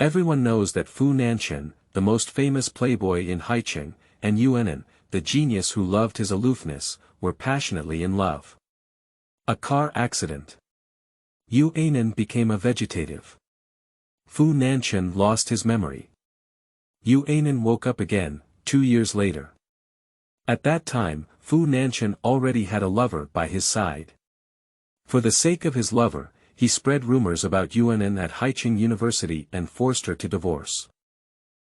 Everyone knows that Fu Nanchen, the most famous playboy in Haicheng, and Yu Anan, the genius who loved his aloofness, were passionately in love. A car accident. Yu Anan became a vegetative. Fu Nanchen lost his memory. Yu Anan woke up again, 2 years later. At that time, Fu Nanchen already had a lover by his side. For the sake of his lover, he spread rumors about Yu Anan at Haicheng University and forced her to divorce.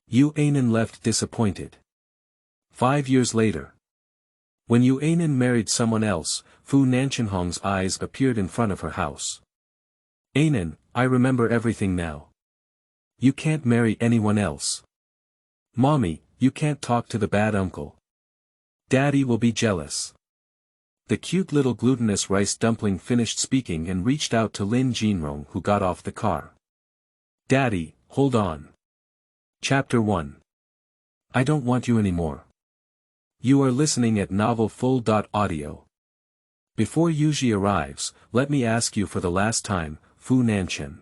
Yu Anan left disappointed. 5 years later. When Yu Anan married someone else, Fu Nanchenhong's eyes appeared in front of her house. "Anan, I remember everything now. You can't marry anyone else. Mommy, you can't talk to the bad uncle. Daddy will be jealous." The cute little glutinous rice dumpling finished speaking and reached out to Lin Jinrong, who got off the car. "Daddy, hold on. Chapter 1. I don't want you anymore. You are listening at novel.Audio. Before Yuji arrives, let me ask you for the last time, Fu Nanchen.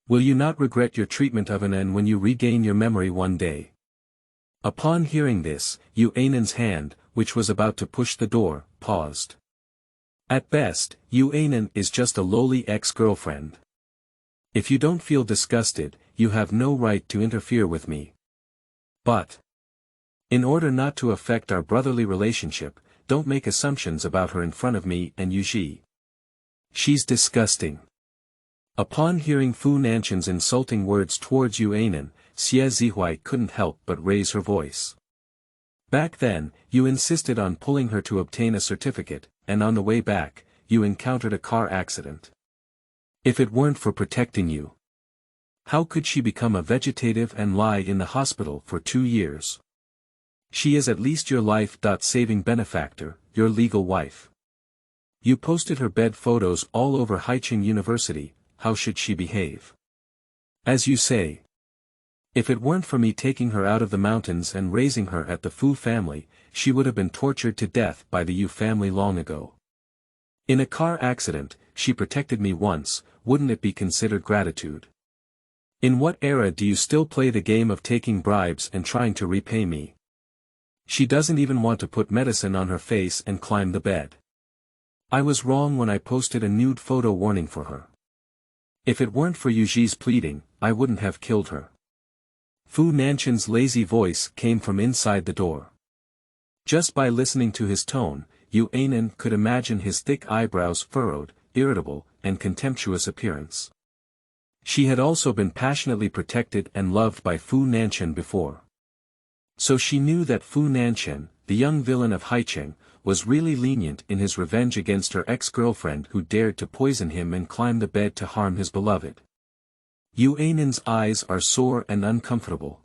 Will you not regret your treatment of Anan when you regain your memory one day?" Upon hearing this, Yu Anan's hand, which was about to push the door, paused. At best, Yu Anan is just a lowly ex-girlfriend. If you don't feel disgusted, you have no right to interfere with me. But, in order not to affect our brotherly relationship, don't make assumptions about her in front of me and Yuji. She's disgusting. Upon hearing Fu Nanchen's insulting words towards Yu Anan, Xie Zihuai couldn't help but raise her voice. Back then, you insisted on pulling her to obtain a certificate, and on the way back, you encountered a car accident. If it weren't for protecting you, how could she become a vegetative and lie in the hospital for 2 years? She is at least your life-saving benefactor, your legal wife. You posted her bed photos all over Haicheng University. How should she behave? As you say, if it weren't for me taking her out of the mountains and raising her at the Fu family, she would have been tortured to death by the Yu family long ago. In a car accident, she protected me once, wouldn't it be considered gratitude? In what era do you still play the game of taking bribes and trying to repay me? She doesn't even want to put medicine on her face and climb the bed. I was wrong when I posted a nude photo warning for her. If it weren't for Yuji's pleading, I wouldn't have killed her. Fu Nanchen's lazy voice came from inside the door. Just by listening to his tone, Yu Anan could imagine his thick eyebrows furrowed, irritable, and contemptuous appearance. She had also been passionately protected and loved by Fu Nanchen before. So she knew that Fu Nanchen, the young villain of Haicheng, was really lenient in his revenge against her ex-girlfriend who dared to poison him and climb the bed to harm his beloved. Yu Anan's eyes are sore and uncomfortable.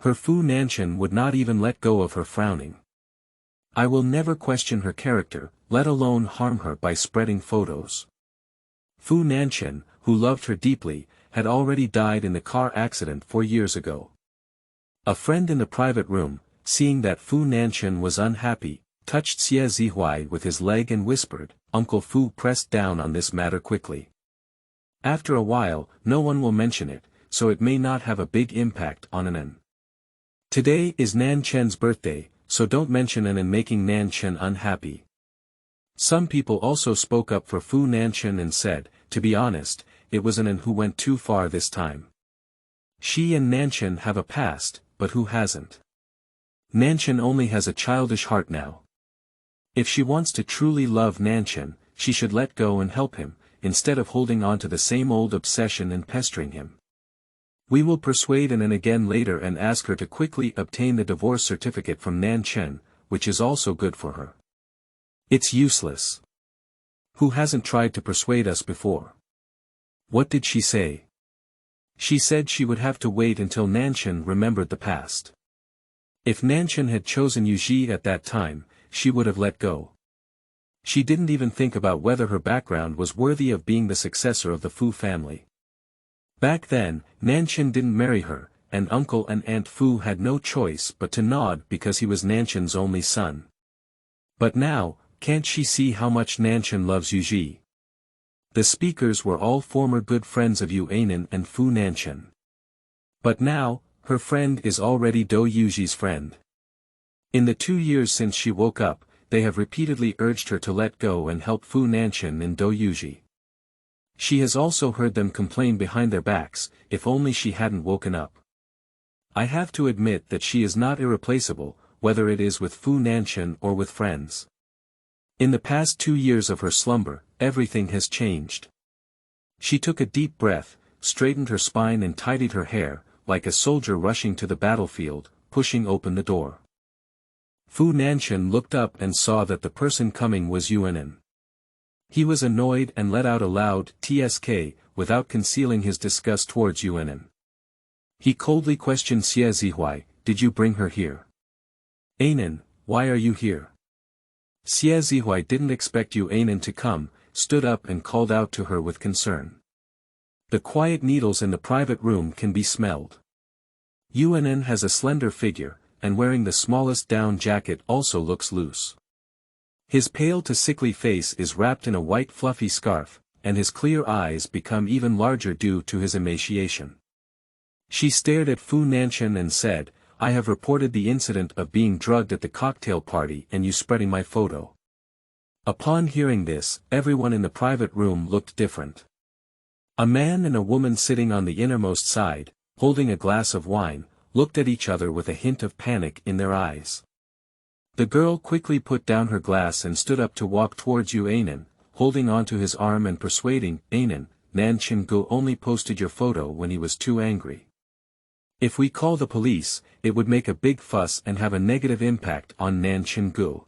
Her Fu Nanchen would not even let go of her frowning. I will never question her character, let alone harm her by spreading photos. Fu Nanchen, who loved her deeply, had already died in the car accident 4 years ago. A friend in the private room, seeing that Fu Nanchen was unhappy, touched Xie Zihuai with his leg and whispered, "Uncle Fu pressed down on this matter quickly. After a while, no one will mention it, so it may not have a big impact on Anan. Today is Nanchen's birthday, so don't mention Anan making Nanchen unhappy." Some people also spoke up for Fu Nanchen and said, to be honest, it was Anan who went too far this time. She and Nanchen have a past, but who hasn't? Nanchen only has a childish heart now. If she wants to truly love Nanchen, she should let go and help him, instead of holding on to the same old obsession and pestering him. We will persuade Anan again later and ask her to quickly obtain the divorce certificate from Nanchen, which is also good for her. It's useless. Who hasn't tried to persuade us before? What did she say? She said she would have to wait until Nanchen remembered the past. If Nanchen had chosen Yuji at that time, she would have let go. She didn't even think about whether her background was worthy of being the successor of the Fu family. Back then, Nanchen didn't marry her, and Uncle and Aunt Fu had no choice but to nod because he was Nanchen's only son. But now, can't she see how much Nanchen loves Yuji? The speakers were all former good friends of Yu Anan and Fu Nanchen. But now, her friend is already Do Yuji's friend. In the 2 years since she woke up, they have repeatedly urged her to let go and help Fu Nanchen and Do Yuji. She has also heard them complain behind their backs, if only she hadn't woken up. I have to admit that she is not irreplaceable, whether it is with Fu Nanchen or with friends. In the past 2 years of her slumber, everything has changed. She took a deep breath, straightened her spine and tidied her hair, like a soldier rushing to the battlefield, pushing open the door. Fu Nanchen looked up and saw that the person coming was Yu Anan. He was annoyed and let out a loud "tsk" without concealing his disgust towards Yu Anan. He coldly questioned Xie Zihuai, "Did you bring her here?" "Anan, why are you here?" Xie Zihuai didn't expect Yu Anan to come, stood up and called out to her with concern. The quiet needles in the private room can be smelled. Yu Anan has a slender figure, and wearing the smallest down jacket also looks loose. His pale to sickly face is wrapped in a white fluffy scarf, and his clear eyes become even larger due to his emaciation. She stared at Fu Nanchen and said, "I have reported the incident of being drugged at the cocktail party and you spreading my photo." Upon hearing this, everyone in the private room looked different. A man and a woman sitting on the innermost side, holding a glass of wine, looked at each other with a hint of panic in their eyes. The girl quickly put down her glass and stood up to walk towards Yu Anan, holding onto his arm and persuading, "Anan, Nanchenhong only posted your photo when he was too angry. If we call the police, it would make a big fuss and have a negative impact on Nanchenhong.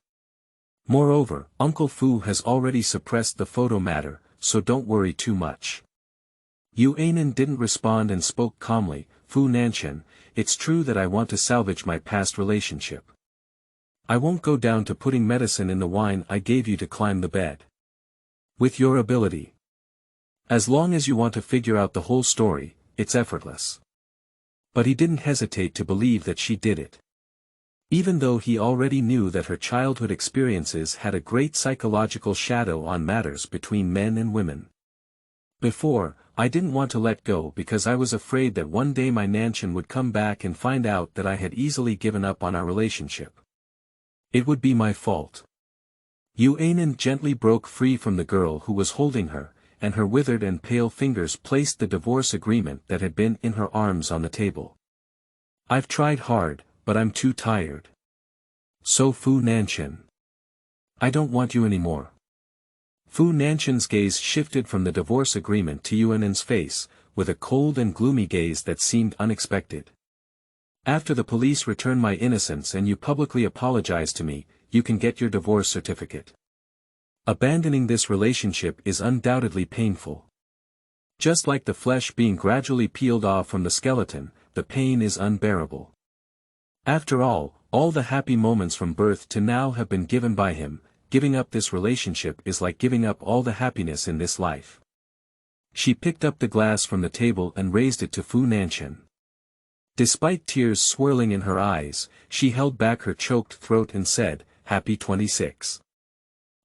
Moreover, Uncle Fu has already suppressed the photo matter, so don't worry too much." Yu Anan didn't respond and spoke calmly, "Fu Nanchen, it's true that I want to salvage my past relationship. I won't go down to putting medicine in the wine I gave you to climb the bed. With your ability. As long as you want to figure out the whole story, it's effortless." But he didn't hesitate to believe that she did it. Even though he already knew that her childhood experiences had a great psychological shadow on matters between men and women. "Before, I didn't want to let go because I was afraid that one day my Nanchen would come back and find out that I had easily given up on our relationship. It would be my fault." Yu Anan gently broke free from the girl who was holding her, and her withered and pale fingers placed the divorce agreement that had been in her arms on the table. "I've tried hard, but I'm too tired. So Fu Nanchen. I don't want you anymore." Fu Nanchen's gaze shifted from the divorce agreement to Yu Anan's face, with a cold and gloomy gaze that seemed unexpected. "After the police return my innocence and you publicly apologize to me, you can get your divorce certificate. Abandoning this relationship is undoubtedly painful. Just like the flesh being gradually peeled off from the skeleton, the pain is unbearable. After all the happy moments from birth to now have been given by him. Giving up this relationship is like giving up all the happiness in this life." She picked up the glass from the table and raised it to Fu Nanchen. Despite tears swirling in her eyes, she held back her choked throat and said, "Happy 26.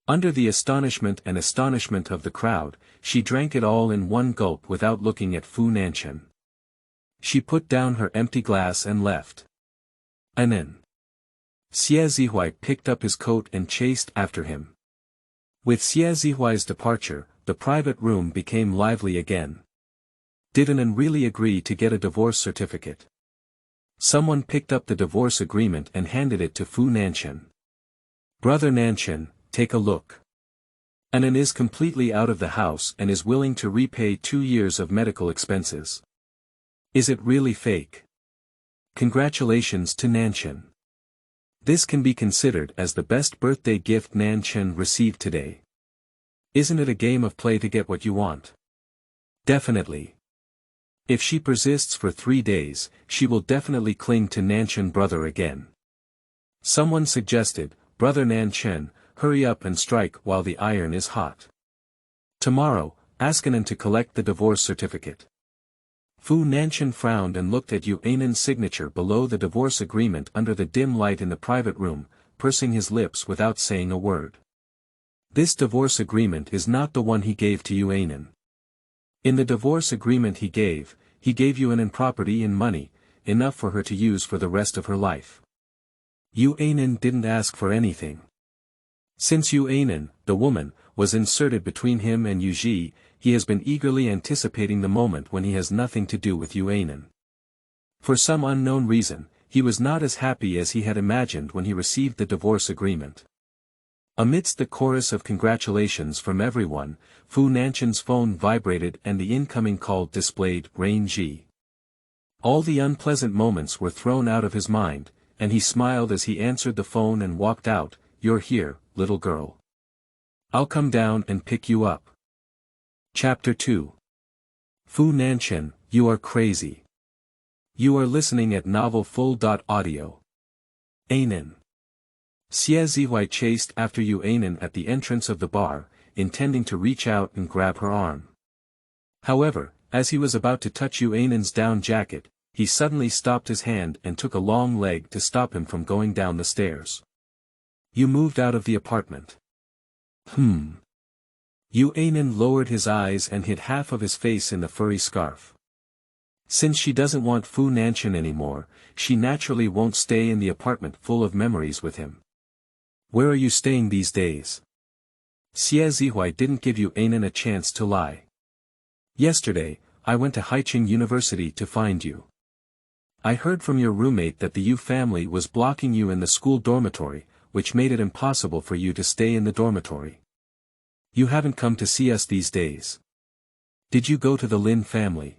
Under the astonishment of the crowd, she drank it all in one gulp without looking at Fu Nanchen. She put down her empty glass and left. Anan. Xie Zihuai picked up his coat and chased after him. With Xie Zihuai's departure, the private room became lively again. Did Anan really agree to get a divorce certificate? Someone picked up the divorce agreement and handed it to Fu Nanchen. "Brother Nanchen, take a look. Anan is completely out of the house and is willing to repay 2 years of medical expenses. Is it really fake? Congratulations to Nanchen. This can be considered as the best birthday gift Nanchen received today. Isn't it a game of play to get what you want? Definitely. If she persists for 3 days, she will definitely cling to Nanchen brother again." Someone suggested, "Brother Nanchen, hurry up and strike while the iron is hot. Tomorrow, ask Anan to collect the divorce certificate." Fu Nanchen frowned and looked at Yu Anan's signature below the divorce agreement under the dim light in the private room, pursing his lips without saying a word. This divorce agreement is not the one he gave to Yu Anan. In the divorce agreement he gave he gave Yu Anan property and money, enough for her to use for the rest of her life. Yu Anan didn't ask for anything. Since Yu Anan, the woman, was inserted between him and Yu Ji, he has been eagerly anticipating the moment when he has nothing to do with Yu Anan. For some unknown reason, he was not as happy as he had imagined when he received the divorce agreement. Amidst the chorus of congratulations from everyone, Fu Nanchen's phone vibrated and the incoming call displayed Rain Ji. All the unpleasant moments were thrown out of his mind, and he smiled as he answered the phone and walked out. "You're here, little girl. I'll come down and pick you up." Chapter 2. Fu Nanchen, you are crazy. You are listening at novel.Audio. Anan. Xie Zihui chased after Yu Anan at the entrance of the bar, intending to reach out and grab her arm. However, as he was about to touch Yu Anan's down jacket, he suddenly stopped his hand and took a long leg to stop him from going down the stairs. "You moved out of the apartment." Yu Anan lowered his eyes and hid half of his face in the furry scarf. Since she doesn't want Fu Nanchen anymore, she naturally won't stay in the apartment full of memories with him. "Where are you staying these days?" Xie Zihui didn't give Yu Anan a chance to lie. "Yesterday, I went to Haicheng University to find you. I heard from your roommate that the Yu family was blocking you in the school dormitory, which made it impossible for you to stay in the dormitory. You haven't come to see us these days. Did you go to the Lin family?"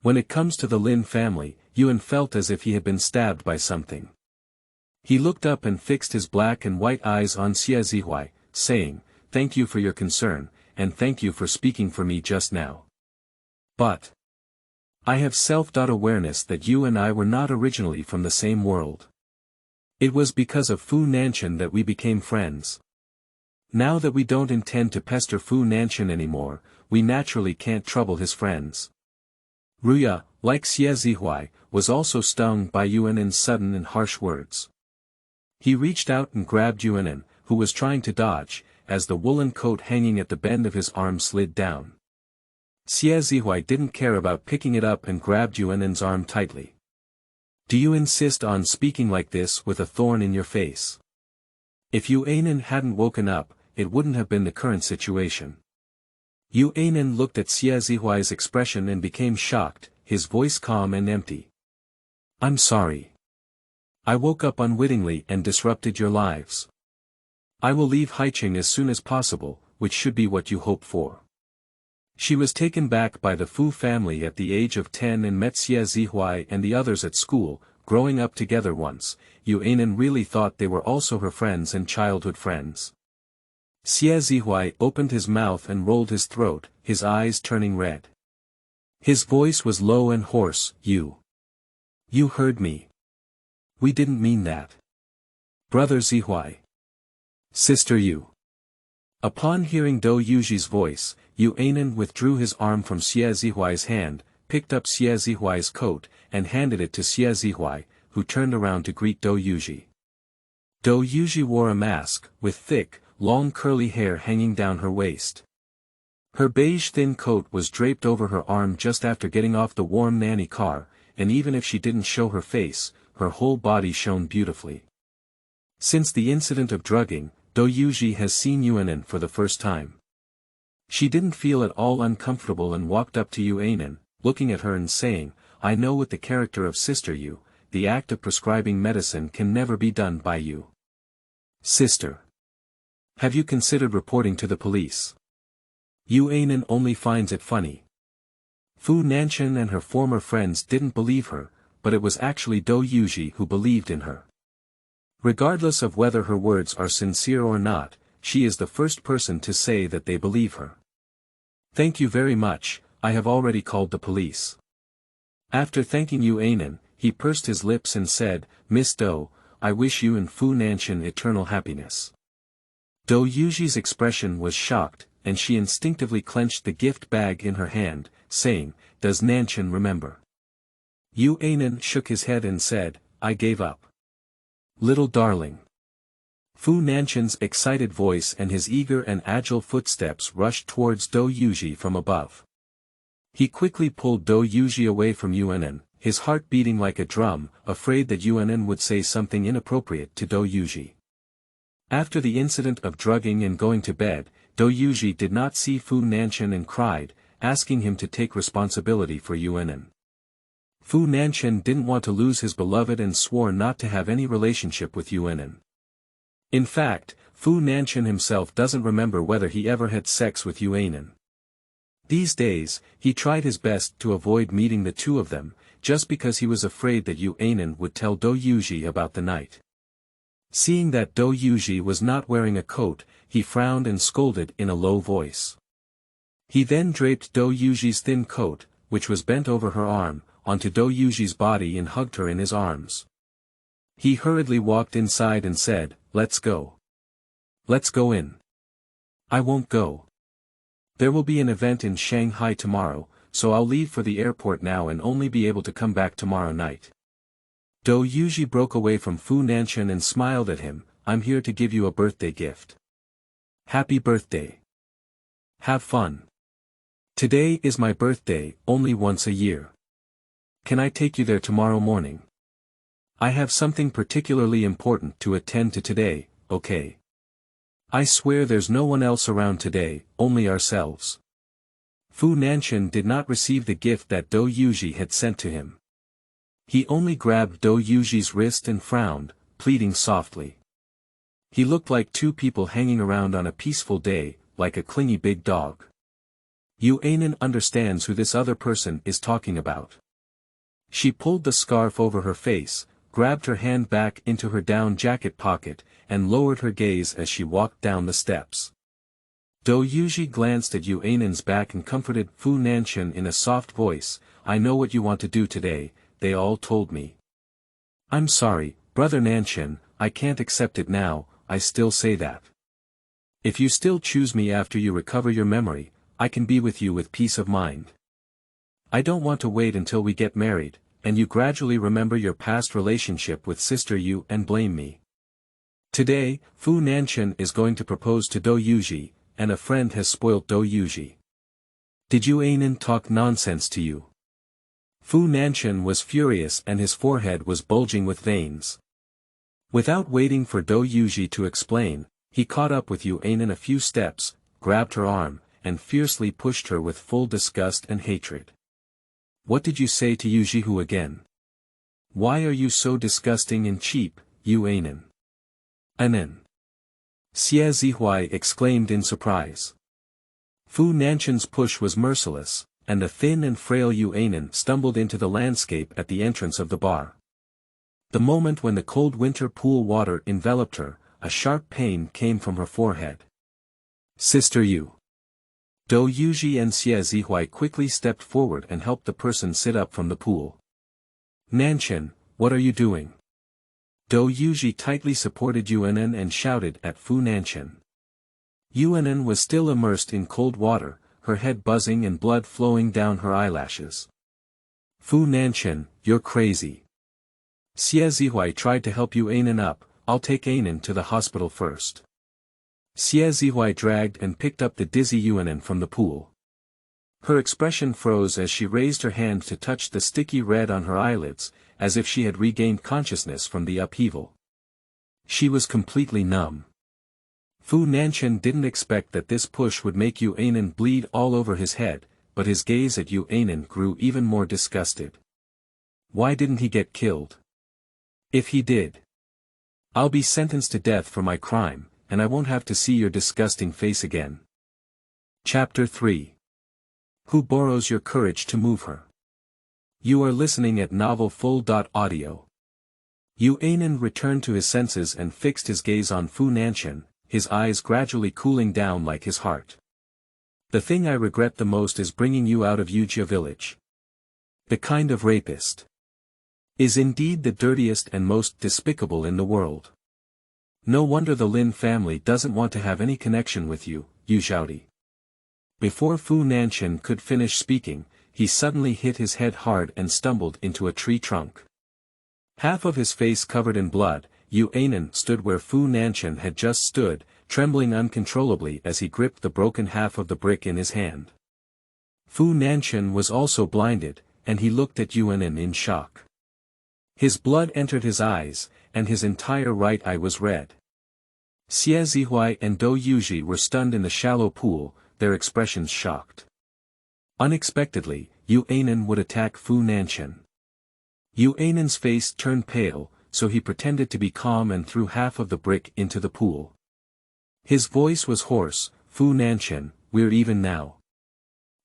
When it comes to the Lin family, Yuan felt as if he had been stabbed by something. He looked up and fixed his black and white eyes on Xie Zihui, saying, "Thank you for your concern, and thank you for speaking for me just now. But I have self-awareness that you and I were not originally from the same world. It was because of Fu Nanchen that we became friends. Now that we don't intend to pester Fu Nanchen anymore, we naturally can't trouble his friends." Ruya, like Xie Zihui, was also stung by Yu Anan's sudden and harsh words. He reached out and grabbed Yu Anan, who was trying to dodge, as the woolen coat hanging at the bend of his arm slid down. Xie Zihui didn't care about picking it up and grabbed Yu Anan's arm tightly. "Do you insist on speaking like this with a thorn in your face?" If Yu Anan hadn't woken up, it wouldn't have been the current situation. Yu Anan looked at Xie Zihui's expression and became shocked, his voice calm and empty. "I'm sorry. I woke up unwittingly and disrupted your lives. I will leave Haicheng as soon as possible, which should be what you hope for." She was taken back by the Fu family at the age of 10 and met Xie Zihui and the others at school, growing up together once. Yu Anan really thought they were also her friends and childhood friends. Xie Zihui opened his mouth and rolled his throat, his eyes turning red. His voice was low and hoarse. You heard me. We didn't mean that. Brother Zihui. Sister Yu." Upon hearing Do Yuji's voice, Yu Anan withdrew his arm from Xie Zihui's hand, picked up Xie Zihui's coat, and handed it to Xie Zihui, who turned around to greet Do Yuji. Do Yuji wore a mask, with thick, long curly hair hanging down her waist. Her beige thin coat was draped over her arm just after getting off the warm nanny car, and even if she didn't show her face, her whole body shone beautifully. Since the incident of drugging, Do Yuji has seen Yu Anan for the first time. She didn't feel at all uncomfortable and walked up to Yu Anan, looking at her and saying, "I know with the character of Sister Yu, the act of prescribing medicine can never be done by you. Sister. Have you considered reporting to the police?" Yu Anan only finds it funny. Fu Nanchen and her former friends didn't believe her, but it was actually Do Yuji who believed in her. Regardless of whether her words are sincere or not, she is the first person to say that they believe her. "Thank you very much, I have already called the police." After thanking Yu Anan, he pursed his lips and said, "Miss Do, I wish you and Fu Nanchen eternal happiness." Do Yuji's expression was shocked, and she instinctively clenched the gift bag in her hand, saying, "Does Nanchen remember?" Yu Anan shook his head and said, "I gave up." "Little darling." Fu Nanchen's excited voice and his eager and agile footsteps rushed towards Do Yuji from above. He quickly pulled Yu away from Yu Anan, his heart beating like a drum, afraid that Yu Anan would say something inappropriate to Yu. After the incident of drugging and going to bed, Yu did not see Fu Nanchen and cried, asking him to take responsibility for Yu Anan. Fu Nanchen didn't want to lose his beloved and swore not to have any relationship with Yu Anan. In fact, Fu Nanchen himself doesn't remember whether he ever had sex with Yu Anan. These days, he tried his best to avoid meeting the two of them, just because he was afraid that Yu Anan would tell Yu about the night. Seeing that Yu was not wearing a coat, he frowned and scolded in a low voice. He then draped Yu's thin coat, which was bent over her arm, onto Yu's body and hugged her in his arms. He hurriedly walked inside and said, "Let's go. Let's go in." "I won't go. There will be an event in Shanghai tomorrow, so I'll leave for the airport now and only be able to come back tomorrow night." Yu broke away from Fu Nanchen and smiled at him. "I'm here to give you a birthday gift. Happy birthday. Have fun. Today is my birthday, only once a year. Can I take you there tomorrow morning? I have something particularly important to attend to today, okay? I swear there's no one else around today, only ourselves." Fu Nanchen did not receive the gift that Yu had sent to him. He only grabbed Yu's wrist and frowned, pleading softly. He looked like two people hanging around on a peaceful day, like a clingy big dog. Yu Anan understands who this other person is talking about. She pulled the scarf over her face, grabbed her hand back into her down jacket pocket, and lowered her gaze as she walked down the steps. Yu glanced at Yu Anan's back and comforted Fu Nanchen in a soft voice, "I know what you want to do today, they all told me." "I'm sorry, Brother Nanchen, I can't accept it now, I still say that. If you still choose me after you recover your memory, I can be with you with peace of mind. I don't want to wait until we get married, and you gradually remember your past relationship with Sister Yu and blame me. Today, Fu Nanchen is going to propose to Yu, and a friend has spoilt Yu. Did Yu Anan talk nonsense to you?" Fu Nanchen was furious and his forehead was bulging with veins. Without waiting for Yu to explain, he caught up with Yu Anan a few steps, grabbed her arm, and fiercely pushed her with full disgust and hatred. "What did you say to Yu again? Why are you so disgusting and cheap, Yu Anan?" "Anan." Xie Zihuai exclaimed in surprise. Fu Nanchen's push was merciless, and the thin and frail Yu Anan stumbled into the landscape at the entrance of the bar. The moment when the cold winter pool water enveloped her, a sharp pain came from her forehead. "Sister Yu." Yu and Xie Zihuai quickly stepped forward and helped the person sit up from the pool. "Nanchen, what are you doing?" Yu tightly supported Yu Anan and shouted at Fu Nanchen. Yu Anan was still immersed in cold water, her head buzzing and blood flowing down her eyelashes. "Fu Nanchen, you're crazy." Xie Zihuai tried to help Yu Anan up. "I'll take Anan to the hospital first." Xie Zihuai dragged and picked up the dizzy Yu Anan from the pool. Her expression froze as she raised her hand to touch the sticky red on her eyelids, as if she had regained consciousness from the upheaval. She was completely numb. Fu Nanchen didn't expect that this push would make Yu Anan bleed all over his head, but his gaze at Yu Anan grew even more disgusted. Why didn't he get killed? If he did, I'll be sentenced to death for my crime, and I won't have to see your disgusting face again. Chapter 3. Who borrows your courage to move her? You are listening at novelfull.audio. Yu Anan returned to his senses and fixed his gaze on Fu Nanchen, his eyes gradually cooling down like his heart. "The thing I regret the most is bringing you out of Yujia village. The kind of rapist is indeed the dirtiest and most despicable in the world. No wonder the Lin family doesn't want to have any connection with you, Yu Zhaodi." Before Fu Nanchen could finish speaking, he suddenly hit his head hard and stumbled into a tree trunk. Half of his face covered in blood, Yu Anan stood where Fu Nanchen had just stood, trembling uncontrollably as he gripped the broken half of the brick in his hand. Fu Nanchen was also blinded, and he looked at Yu Anan in shock. His blood entered his eyes, and his entire right eye was red. Xie Zihuai and Dou Yuji were stunned in the shallow pool, their expressions shocked. Unexpectedly, Yu Anan would attack Fu Nanchen. Yu Anan's face turned pale, so he pretended to be calm and threw half of the brick into the pool. His voice was hoarse, "Fu Nanchen, we're even now."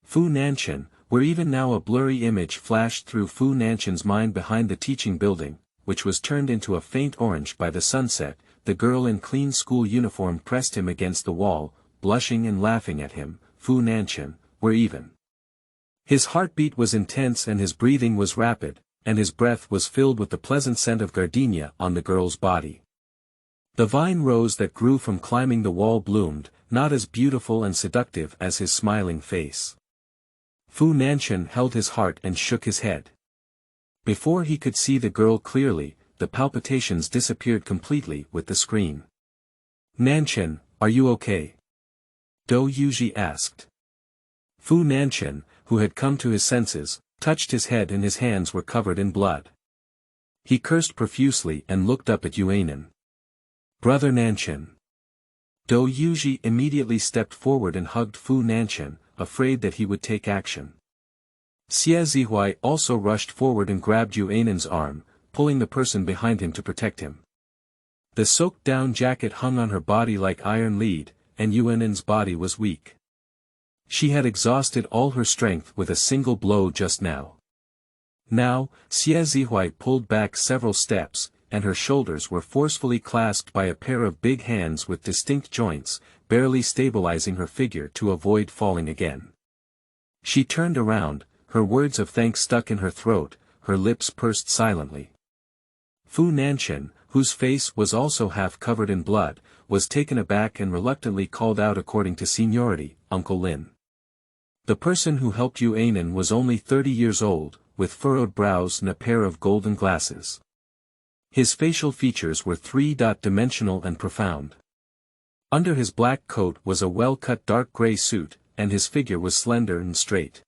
Fu Nanchen, we're even now. A blurry image flashed through Fu Nanchen's mind behind the teaching building, which was turned into a faint orange by the sunset. The girl in clean school uniform pressed him against the wall, blushing and laughing at him. "Fu Nanchen, we're even." His heartbeat was intense and his breathing was rapid, and his breath was filled with the pleasant scent of gardenia on the girl's body. The vine rose that grew from climbing the wall bloomed, not as beautiful and seductive as his smiling face. Fu Nanchen held his heart and shook his head. Before he could see the girl clearly, the palpitations disappeared completely with the scream. "Nanchen, are you okay?" Dou Yuji asked. Fu Nanchen, who had come to his senses, touched his head and his hands were covered in blood. He cursed profusely and looked up at Yu Anan. "Brother Nanchen." Dou Yuji immediately stepped forward and hugged Fu Nanchen, afraid that he would take action. Xie Zihuai also rushed forward and grabbed Yu Anan's arm, pulling the person behind him to protect him. The soaked-down jacket hung on her body like iron lead, and Yu Anan's body was weak. She had exhausted all her strength with a single blow just now. Now, Xie Zihuai pulled back several steps, and her shoulders were forcefully clasped by a pair of big hands with distinct joints, barely stabilizing her figure to avoid falling again. She turned around, her words of thanks stuck in her throat, her lips pursed silently. Fu Nanchen, whose face was also half covered in blood, was taken aback and reluctantly called out according to seniority, "Uncle Lin." The person who helped Yu Anan was only 30 years old, with furrowed brows and a pair of golden glasses. His facial features were three-dimensional and profound. Under his black coat was a well-cut dark gray suit, and his figure was slender and straight.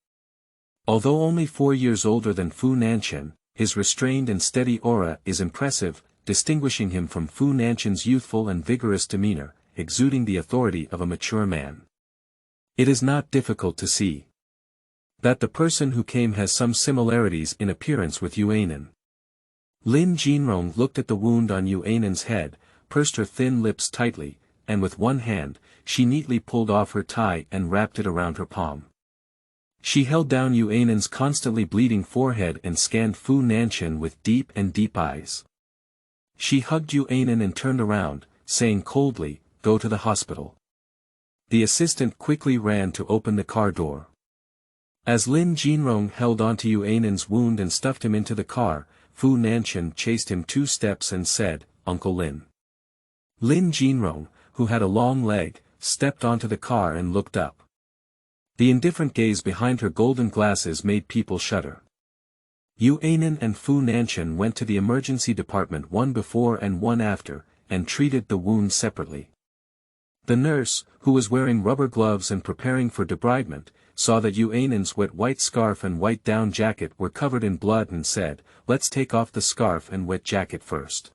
Although only 4 years older than Fu Nanchen, his restrained and steady aura is impressive, distinguishing him from Fu Nanchen's youthful and vigorous demeanor, exuding the authority of a mature man. It is not difficult to see that the person who came has some similarities in appearance with Yu Anan. Lin Jinrong looked at the wound on Yu Anan's head, pursed her thin lips tightly, and with one hand, she neatly pulled off her tie and wrapped it around her palm. She held down Yu Anan's constantly bleeding forehead and scanned Fu Nanchen with deep eyes. She hugged Yu Anan and turned around, saying coldly, "Go to the hospital." The assistant quickly ran to open the car door. As Lin Jinrong held onto Yu Anan's wound and stuffed him into the car, Fu Nanchen chased him 2 steps and said, "Uncle Lin." Lin Jinrong, who had a long leg, stepped onto the car and looked up. The indifferent gaze behind her golden glasses made people shudder. Yu Anan and Fu Nanchen went to the emergency department one before and one after, and treated the wound separately. The nurse, who was wearing rubber gloves and preparing for debridement, saw that Yu Anan's wet white scarf and white down jacket were covered in blood and said, "Let's take off the scarf and wet jacket first."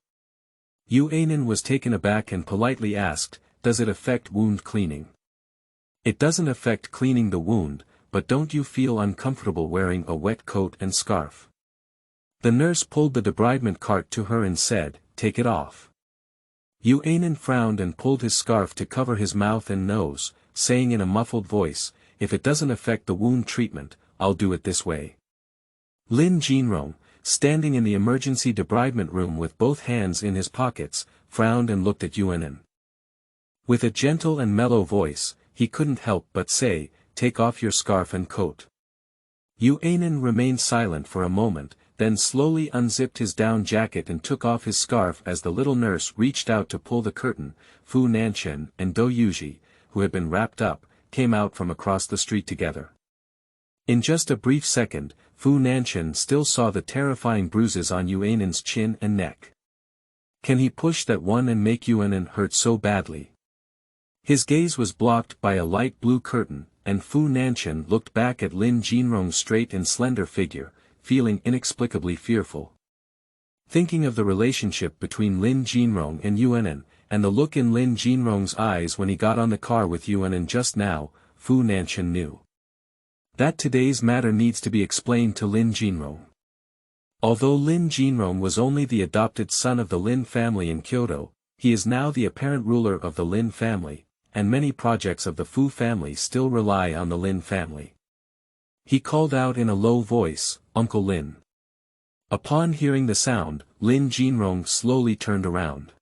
Yu Anan was taken aback and politely asked, "Does it affect wound cleaning?" "It doesn't affect cleaning the wound, but don't you feel uncomfortable wearing a wet coat and scarf?" The nurse pulled the debridement cart to her and said, "Take it off." Yu Anan frowned and pulled his scarf to cover his mouth and nose, saying in a muffled voice, "If it doesn't affect the wound treatment, I'll do it this way." Lin Jinrong, standing in the emergency debridement room with both hands in his pockets, frowned and looked at Yu Anan. With a gentle and mellow voice, he couldn't help but say, "Take off your scarf and coat." Yu Anan remained silent for a moment, then slowly unzipped his down jacket and took off his scarf as the little nurse reached out to pull the curtain. Fu Nanchen and Dou Yuji, who had been wrapped up, came out from across the street together. In just a brief second, Fu Nanchen still saw the terrifying bruises on Yu Anan's chin and neck. Can he push that one and make Yu Anan hurt so badly? His gaze was blocked by a light blue curtain, and Fu Nanchen looked back at Lin Jinrong's straight and slender figure, feeling inexplicably fearful. Thinking of the relationship between Lin Jinrong and Yu Anan, and the look in Lin Jinrong's eyes when he got on the car with Yu Anan just now, Fu Nanchen knew that today's matter needs to be explained to Lin Jinrong. Although Lin Jinrong was only the adopted son of the Lin family in Kyoto, he is now the apparent ruler of the Lin family, and many projects of the Fu family still rely on the Lin family. He called out in a low voice, "Uncle Lin." Upon hearing the sound, Lin Jinrong slowly turned around.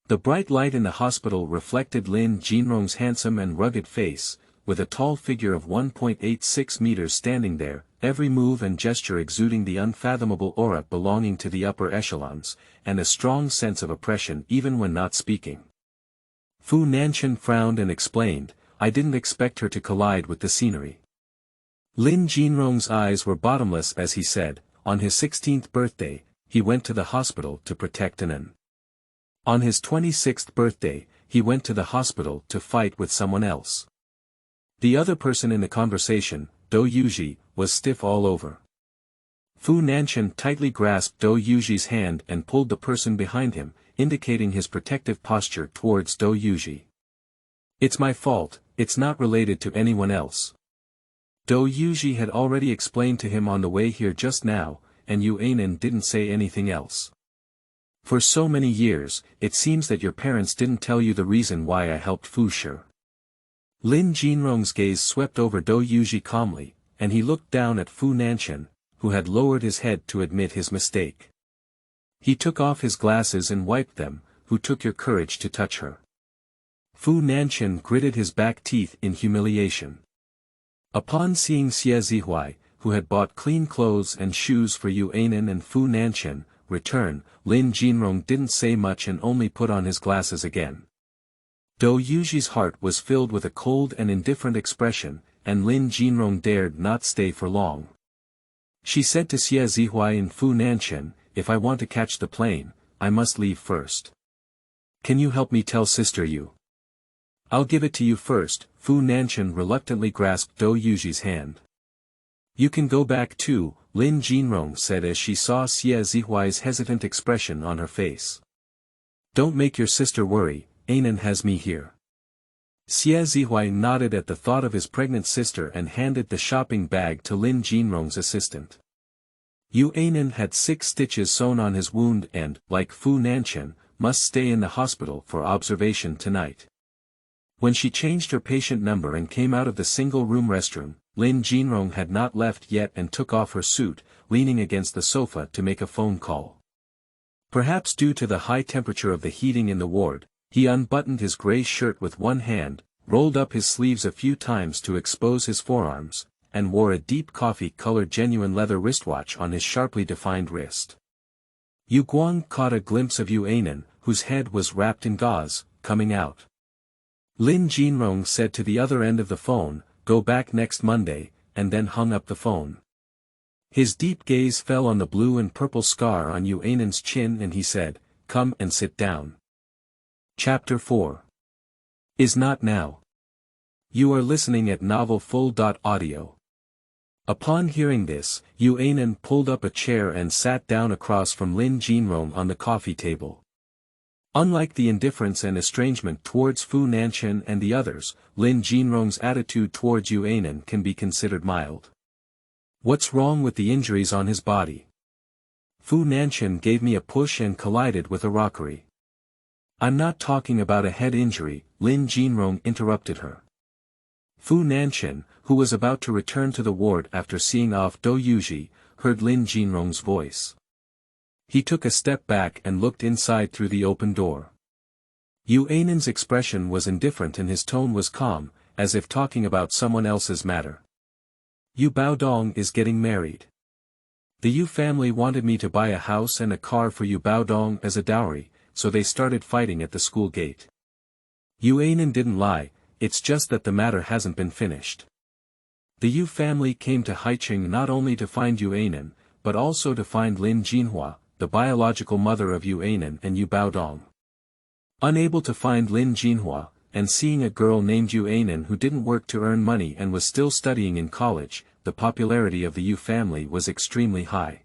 The bright light in the hospital reflected Lin Jinrong's handsome and rugged face, with a tall figure of 1.86 meters standing there, every move and gesture exuding the unfathomable aura belonging to the upper echelons, and a strong sense of oppression even when not speaking. Fu Nanchen frowned and explained, "I didn't expect her to collide with the scenery." Lin Jinrong's eyes were bottomless as he said, on his 16th birthday, he went to the hospital to protect Anan. On his 26th birthday, he went to the hospital to fight with someone else. The other person in the conversation, Do Yuji, was stiff all over. Fu Nanchen tightly grasped Do Yuji's hand and pulled the person behind him, indicating his protective posture towards Do Yuji. "It's my fault, it's not related to anyone else." Do Yuji had already explained to him on the way here just now, and Yu Anan didn't say anything else. "For so many years, it seems that your parents didn't tell you the reason why I helped Fu Shi." Lin Jinrong's gaze swept over Do Yuji calmly, and he looked down at Fu Nanchen, who had lowered his head to admit his mistake. He took off his glasses and wiped them. "Who took your courage to touch her?" Fu Nanchen gritted his back teeth in humiliation. Upon seeing Xie Zihuai, who had bought clean clothes and shoes for Yu Anan and Fu Nanchen, return, Lin Jinrong didn't say much and only put on his glasses again. Do Yuji's heart was filled with a cold and indifferent expression, and Lin Jinrong dared not stay for long. She said to Xie Zihuai and Fu Nanchen, "If I want to catch the plane, I must leave first. Can you help me tell Sister Yu?" "I'll give it to you first." Fu Nanchen reluctantly grasped Do Yuji's hand. "You can go back too," Lin Jinrong said as she saw Xie Zihuai's hesitant expression on her face. "Don't make your sister worry, Anan has me here." Xie Zihuai nodded at the thought of his pregnant sister and handed the shopping bag to Lin Jinrong's assistant. Yu Anan had 6 stitches sewn on his wound and, like Fu Nanchen, must stay in the hospital for observation tonight. When she changed her patient number and came out of the single-room restroom, Lin Jinrong had not left yet and took off her suit, leaning against the sofa to make a phone call. Perhaps due to the high temperature of the heating in the ward, he unbuttoned his gray shirt with one hand, rolled up his sleeves a few times to expose his forearms, and wore a deep coffee-colored genuine leather wristwatch on his sharply defined wrist. Yu Guang caught a glimpse of Yu Anan, whose head was wrapped in gauze, coming out. Lin Jinrong said to the other end of the phone, "Go back next Monday," and then hung up the phone. His deep gaze fell on the blue and purple scar on Yu Anan's chin and he said, "Come and sit down." Chapter 4. Is not now. You are listening at novelfull.audio. Upon hearing this, Yu Anan pulled up a chair and sat down across from Lin Jinrong on the coffee table. Unlike the indifference and estrangement towards Fu Nanchen and the others, Lin Jinrong's attitude towards Yu Anan can be considered mild. "What's wrong with the injuries on his body?" "Fu Nanchen gave me a push and collided with a rockery." "I'm not talking about a head injury," Lin Jinrong interrupted her. Fu Nanchen, who was about to return to the ward after seeing off Do Yuji, heard Lin Jinrong's voice. He took a step back and looked inside through the open door. Yu Anan's expression was indifferent and his tone was calm, as if talking about someone else's matter. "Yu Baodong is getting married. The Yu family wanted me to buy a house and a car for Yu Baodong as a dowry, so they started fighting at the school gate. Yu Anan didn't lie, it's just that the matter hasn't been finished. The Yu family came to Haicheng not only to find Yu Anan, but also to find Lin Jinhua, the biological mother of Yu Anan and Yu Baodong. Unable to find Lin Jinhua, and seeing a girl named Yu Anan who didn't work to earn money and was still studying in college, the popularity of the Yu family was extremely high.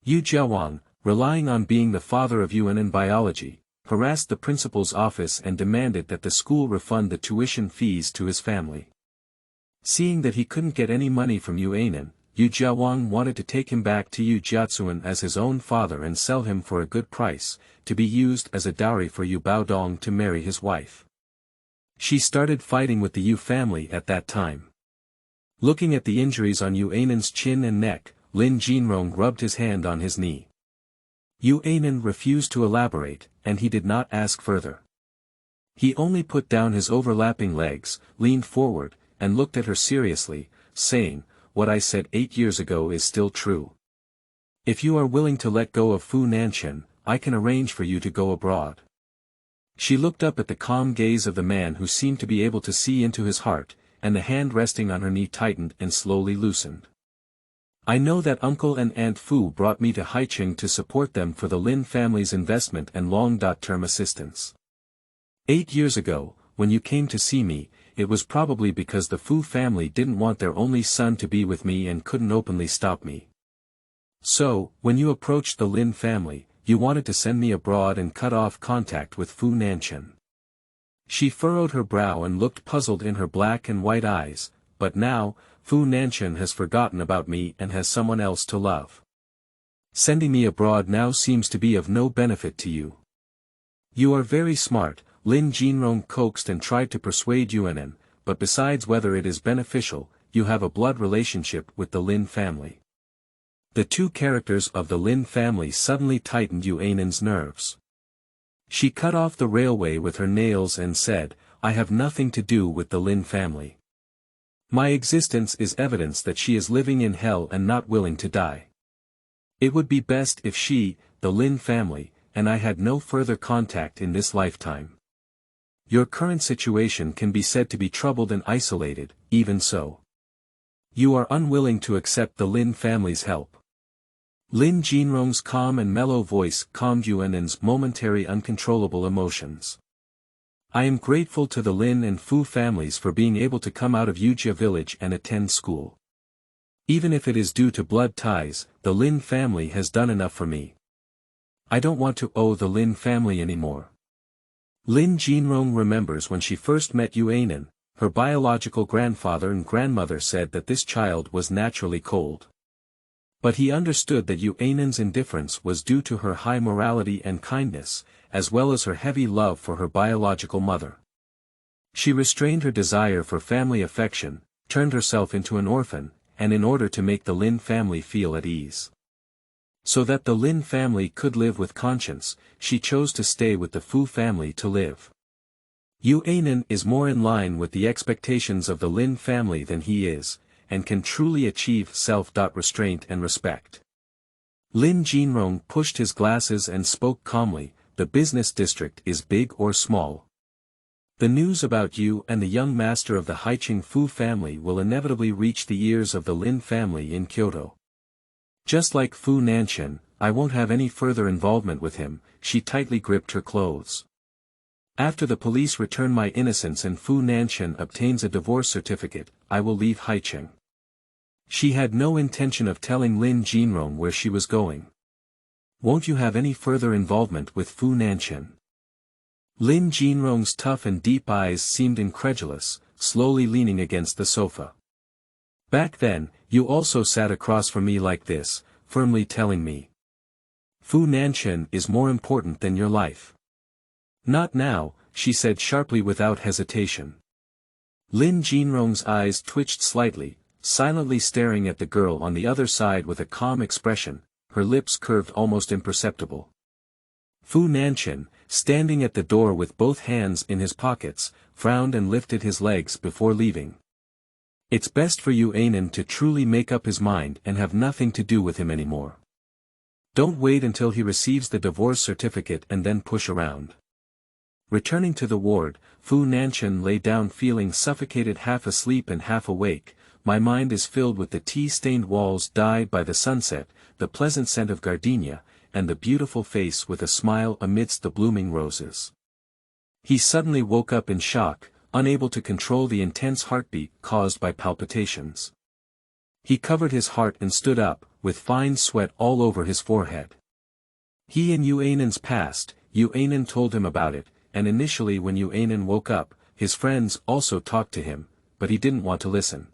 Yu Jiawang, relying on being the father of Yu Anan biology, harassed the principal's office and demanded that the school refund the tuition fees to his family. Seeing that he couldn't get any money from Yu Anan, Yu Jiawang wanted to take him back to Yu Jiatsuan as his own father and sell him for a good price, to be used as a dowry for Yu Baodong to marry his wife. She started fighting with the Yu family at that time. Looking at the injuries on Yu Anan's chin and neck, Lin Jinrong rubbed his hand on his knee. Yu Anan refused to elaborate, and he did not ask further. He only put down his overlapping legs, leaned forward, and looked at her seriously, saying, "What I said 8 years ago is still true. If you are willing to let go of Fu Nanchen, I can arrange for you to go abroad." She looked up at the calm gaze of the man who seemed to be able to see into his heart, and the hand resting on her knee tightened and slowly loosened. "I know that Uncle and Aunt Fu brought me to Haicheng to support them for the Lin family's investment and long-term assistance. 8 years ago, when you came to see me, it was probably because the Fu family didn't want their only son to be with me and couldn't openly stop me. So, when you approached the Lin family, you wanted to send me abroad and cut off contact with Fu Nanchen." She furrowed her brow and looked puzzled in her black and white eyes, "But now, Fu Nanchen has forgotten about me and has someone else to love. Sending me abroad now seems to be of no benefit to you." "You are very smart," Lin Jinrong coaxed and tried to persuade Yu Anan, "but besides whether it is beneficial, you have a blood relationship with the Lin family." The two characters of the Lin family suddenly tightened Yu Anan's nerves. She cut off the railway with her nails and said, "I have nothing to do with the Lin family. My existence is evidence that she is living in hell and not willing to die. It would be best if she, the Lin family, and I had no further contact in this lifetime. Your current situation can be said to be troubled and isolated, even so. You are unwilling to accept the Lin family's help." Lin Jinrong's calm and mellow voice calmed Yu Anan's momentary uncontrollable emotions. "I am grateful to the Lin and Fu families for being able to come out of Yujia village and attend school. Even if it is due to blood ties, the Lin family has done enough for me. I don't want to owe the Lin family anymore." Lin Jinrong remembers when she first met Yu Anan, her biological grandfather and grandmother said that this child was naturally cold. But he understood that Yu Anan's indifference was due to her high morality and kindness, as well as her heavy love for her biological mother. She restrained her desire for family affection, turned herself into an orphan, and in order to make the Lin family feel at ease, so that the Lin family could live with conscience, she chose to stay with the Fu family to live. Yu Anan is more in line with the expectations of the Lin family than he is, and can truly achieve self-restraint and respect. Lin Jinrong pushed his glasses and spoke calmly, "The business district is big or small. The news about you and the young master of the Haicheng Fu family will inevitably reach the ears of the Lin family in Kyoto. Just like Fu Nanchen, I won't have any further involvement with him." She tightly gripped her clothes. "After the police return my innocence and Fu Nanchen obtains a divorce certificate, I will leave Haicheng." She had no intention of telling Lin Jinrong where she was going. "Won't you have any further involvement with Fu Nanchen?" Lin Jinrong's tough and deep eyes seemed incredulous, slowly leaning against the sofa. "Back then, you also sat across from me like this, firmly telling me, 'Fu Nanchen is more important than your life.'" "Not now," she said sharply without hesitation. Lin Jinrong's eyes twitched slightly, silently staring at the girl on the other side with a calm expression, her lips curved almost imperceptible. Fu Nanchen, standing at the door with both hands in his pockets, frowned and lifted his legs before leaving. "It's best for Yu Anan to truly make up his mind and have nothing to do with him anymore. Don't wait until he receives the divorce certificate and then push around." Returning to the ward, Fu Nanchen lay down feeling suffocated, half asleep and half awake. "My mind is filled with the tea-stained walls dyed by the sunset, the pleasant scent of gardenia, and the beautiful face with a smile amidst the blooming roses. He suddenly woke up in shock, unable to control the intense heartbeat caused by palpitations. He covered his heart and stood up, with fine sweat all over his forehead. He and Yu Anan's past, Yu Anan told him about it, and initially when Yu Anan woke up, his friends also talked to him, but he didn't want to listen.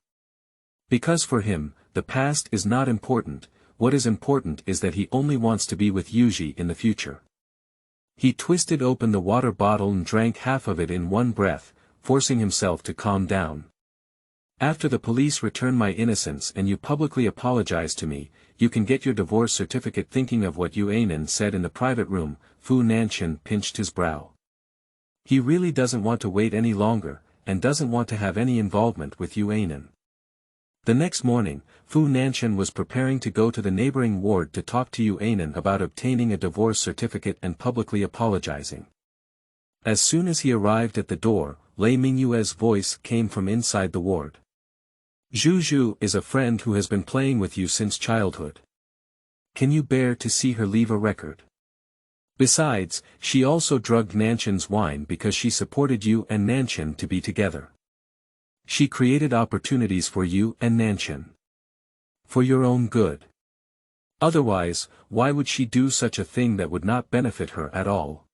Because for him, the past is not important, what is important is that he only wants to be with Yuji in the future. He twisted open the water bottle and drank half of it in one breath, forcing himself to calm down. After the police return my innocence and you publicly apologize to me, you can get your divorce certificate. Thinking of what Yu Anan said in the private room, Fu Nanchen pinched his brow. He really doesn't want to wait any longer, and doesn't want to have any involvement with Yu Anan. The next morning, Fu Nanchen was preparing to go to the neighboring ward to talk to Yu Anan about obtaining a divorce certificate and publicly apologizing. As soon as he arrived at the door, Lei Mingyue's voice came from inside the ward. Zhu is a friend who has been playing with you since childhood. Can you bear to see her leave a record? Besides, she also drugged Nanchen's wine because she supported you and Nanchen to be together. She created opportunities for you and Nanchen. For your own good. Otherwise, why would she do such a thing that would not benefit her at all?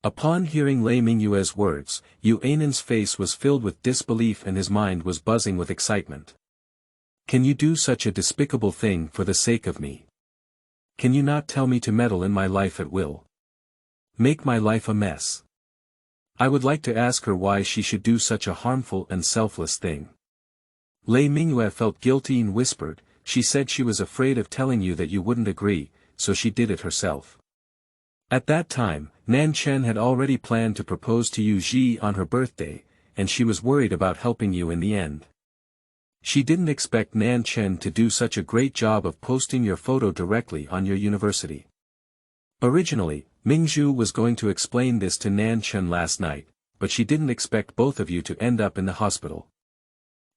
Upon hearing Lei Mingyue's words, Yu Anan's face was filled with disbelief and his mind was buzzing with excitement. Can you do such a despicable thing for the sake of me? Can you not tell me to meddle in my life at will? Make my life a mess. I would like to ask her why she should do such a harmful and selfless thing. Lei Mingyue felt guilty and whispered, she said she was afraid of telling you that you wouldn't agree, so she did it herself. At that time, Nanchen had already planned to propose to Yu Ji on her birthday, and she was worried about helping you in the end. She didn't expect Nanchen to do such a great job of posting your photo directly on your university. Originally, Mingzhu was going to explain this to Nanchen last night, but she didn't expect both of you to end up in the hospital.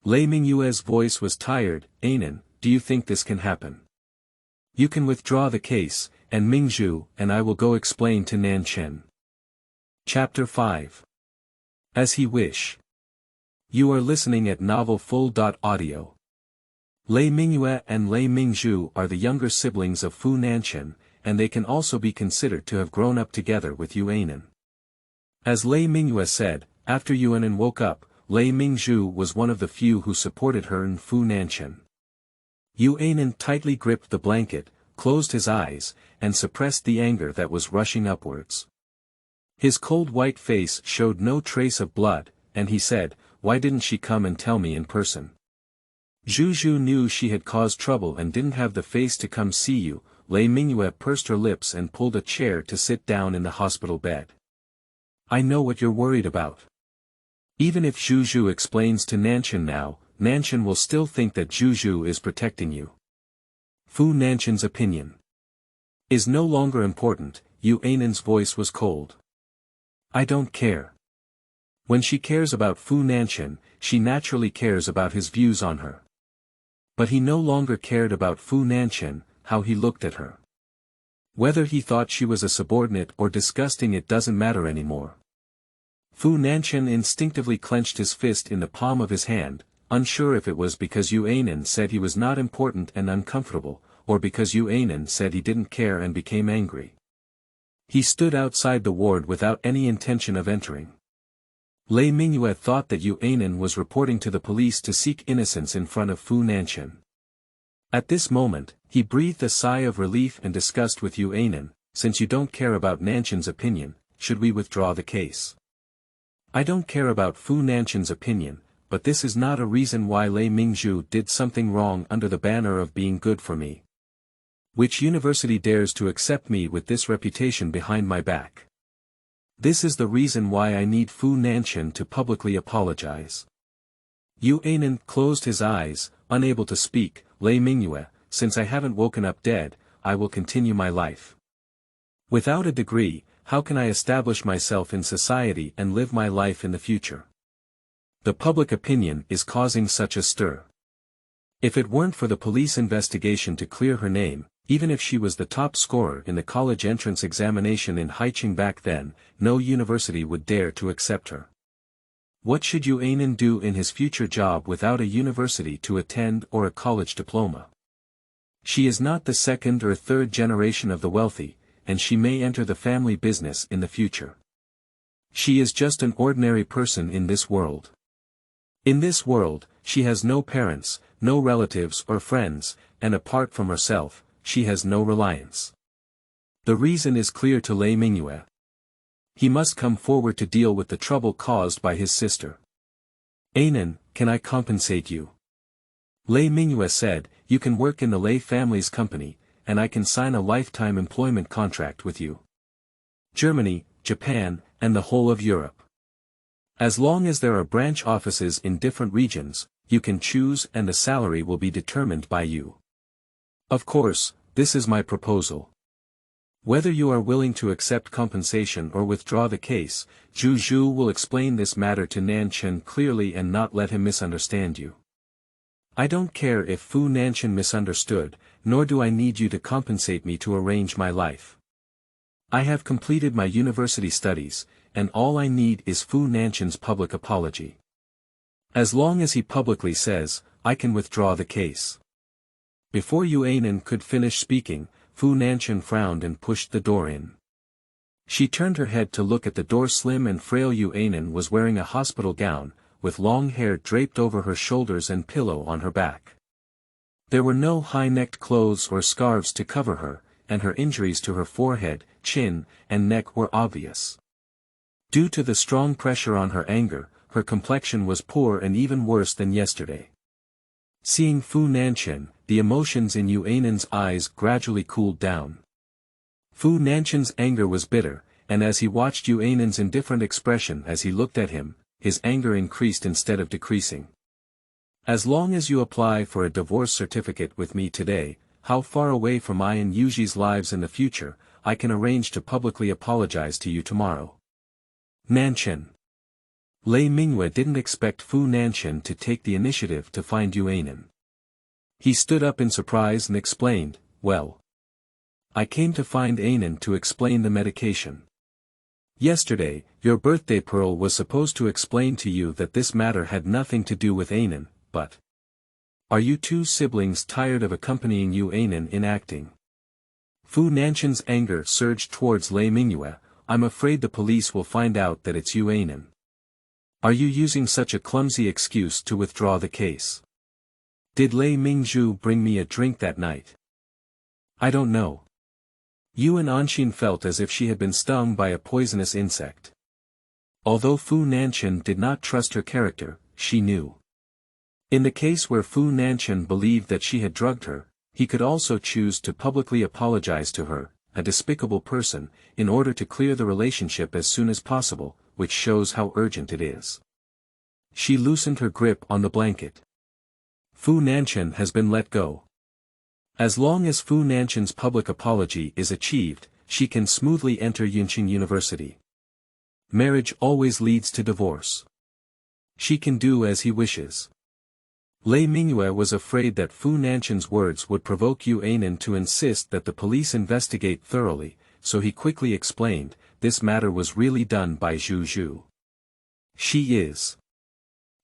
Lei Mingyue's voice was tired. Anan, do you think this can happen? You can withdraw the case, and Mingzhu and I will go explain to Nanchen. Chapter 5. As he wish. You are listening at novelfull.audio. Lei Mingyue and Lei Mingzhu are the younger siblings of Fu Nanchen, and they can also be considered to have grown up together with Yu Anan. As Lei Mingyue said, after Yu Anan woke up, Lei Mingzhu was one of the few who supported her in Fu Nanchen. Yu Anan tightly gripped the blanket, closed his eyes, and suppressed the anger that was rushing upwards. His cold white face showed no trace of blood, and he said, why didn't she come and tell me in person? Zhu knew she had caused trouble and didn't have the face to come see you. Lei Mingyue pursed her lips and pulled a chair to sit down in the hospital bed. I know what you're worried about. Even if Zhu explains to Nanchen now, Nanchen will still think that Zhu is protecting you. Fu Nanchen's opinion is no longer important. Yu Anan's voice was cold. I don't care. When she cares about Fu Nanchen, she naturally cares about his views on her. But he no longer cared about Fu Nanchen, how he looked at her. Whether he thought she was a subordinate or disgusting, it doesn't matter anymore. Fu Nanchen instinctively clenched his fist in the palm of his hand, unsure if it was because Yu Anan said he was not important and uncomfortable, or because Yu Anan said he didn't care and became angry. He stood outside the ward without any intention of entering. Lei Mingyue thought that Yu Anan was reporting to the police to seek innocence in front of Fu Nanchen. At this moment, he breathed a sigh of relief and disgust with Yu Anan. Since you don't care about Nanchen's opinion, should we withdraw the case? I don't care about Fu Nanchen's opinion, but this is not a reason why Lei Mingzhu did something wrong under the banner of being good for me. Which university dares to accept me with this reputation behind my back? This is the reason why I need Fu Nanchen to publicly apologize. Yu Anan closed his eyes, unable to speak. Lei Mingyue, since I haven't woken up dead, I will continue my life. Without a degree, how can I establish myself in society and live my life in the future? The public opinion is causing such a stir. If it weren't for the police investigation to clear her name, Even if she was the top scorer in the college entrance examination in Haicheng back then, no university would dare to accept her. What should Yu Anan do in his future job without a university to attend or a college diploma? She is not the second or third generation of the wealthy, and she may enter the family business in the future. She is just an ordinary person in this world. In this world, she has no parents, no relatives or friends, and apart from herself, she has no reliance. The reason is clear to Lei Mingyue. He must come forward to deal with the trouble caused by his sister. Anan, can I compensate you? Lei Mingyue said, you can work in the Lei family's company, and I can sign a lifetime employment contract with you. Germany, Japan, and the whole of Europe. As long as there are branch offices in different regions, you can choose and the salary will be determined by you. Of course, this is my proposal. Whether you are willing to accept compensation or withdraw the case, Zhu will explain this matter to Nanchen clearly and not let him misunderstand you. I don't care if Fu Nanchen misunderstood, nor do I need you to compensate me to arrange my life. I have completed my university studies, and all I need is Fu Nanchen's public apology. As long as he publicly says, I can withdraw the case. Before Yu Anan could finish speaking, Fu Nanchen frowned and pushed the door in. She turned her head to look at the door. Slim and frail Yu Anan was wearing a hospital gown, with long hair draped over her shoulders and pillow on her back. There were no high-necked clothes or scarves to cover her, and her injuries to her forehead, chin, and neck were obvious. Due to the strong pressure on her anger, her complexion was poor and even worse than yesterday. Seeing Fu Nanchen, the emotions in Yu Anan's eyes gradually cooled down. Fu Nanchen's anger was bitter, and as he watched Yu Anan's indifferent expression as he looked at him, his anger increased instead of decreasing. As long as you apply for a divorce certificate with me today, how far away from I and Yuji's lives in the future, I can arrange to publicly apologize to you tomorrow. Nanchen. Lei Mingyue didn't expect Fu Nanchen to take the initiative to find Yu Anan. He stood up in surprise and explained, well. I came to find Anan to explain the medication. Yesterday, your birthday pearl was supposed to explain to you that this matter had nothing to do with Anan, but. Are you two siblings tired of accompanying Yu Anan in acting? Fu Nanchen's anger surged towards Lei Mingyue. I'm afraid the police will find out that it's Yu Anan. Are you using such a clumsy excuse to withdraw the case? Did Lei Mingzhu bring me a drink that night? I don't know. Yu Anan felt as if she had been stung by a poisonous insect. Although Fu Nanchen did not trust her character, she knew. In the case where Fu Nanchen believed that she had drugged her, he could also choose to publicly apologize to her, a despicable person, in order to clear the relationship as soon as possible, which shows how urgent it is. She loosened her grip on the blanket. Fu Nanchen has been let go. As long as Fu Nanchen's public apology is achieved, she can smoothly enter Haicheng University. Marriage always leads to divorce. She can do as he wishes. Lei Mingyue was afraid that Fu Nanchen's words would provoke Yu Anan to insist that the police investigate thoroughly, so he quickly explained, this matter was really done by Zhu. She is.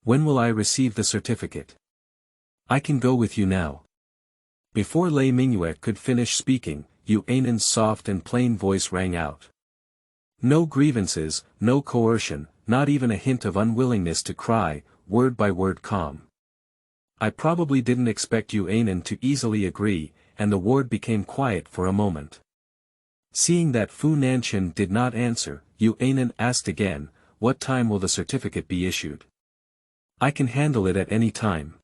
When will I receive the certificate? I can go with you now. Before Lei Mingyue could finish speaking, Yu Anan's soft and plain voice rang out. No grievances, no coercion, not even a hint of unwillingness to cry, word by word calm. I probably didn't expect Yu Anan to easily agree, and the ward became quiet for a moment. Seeing that Fu Nanchen did not answer, Yu Anan asked again, what time will the certificate be issued? I can handle it at any time.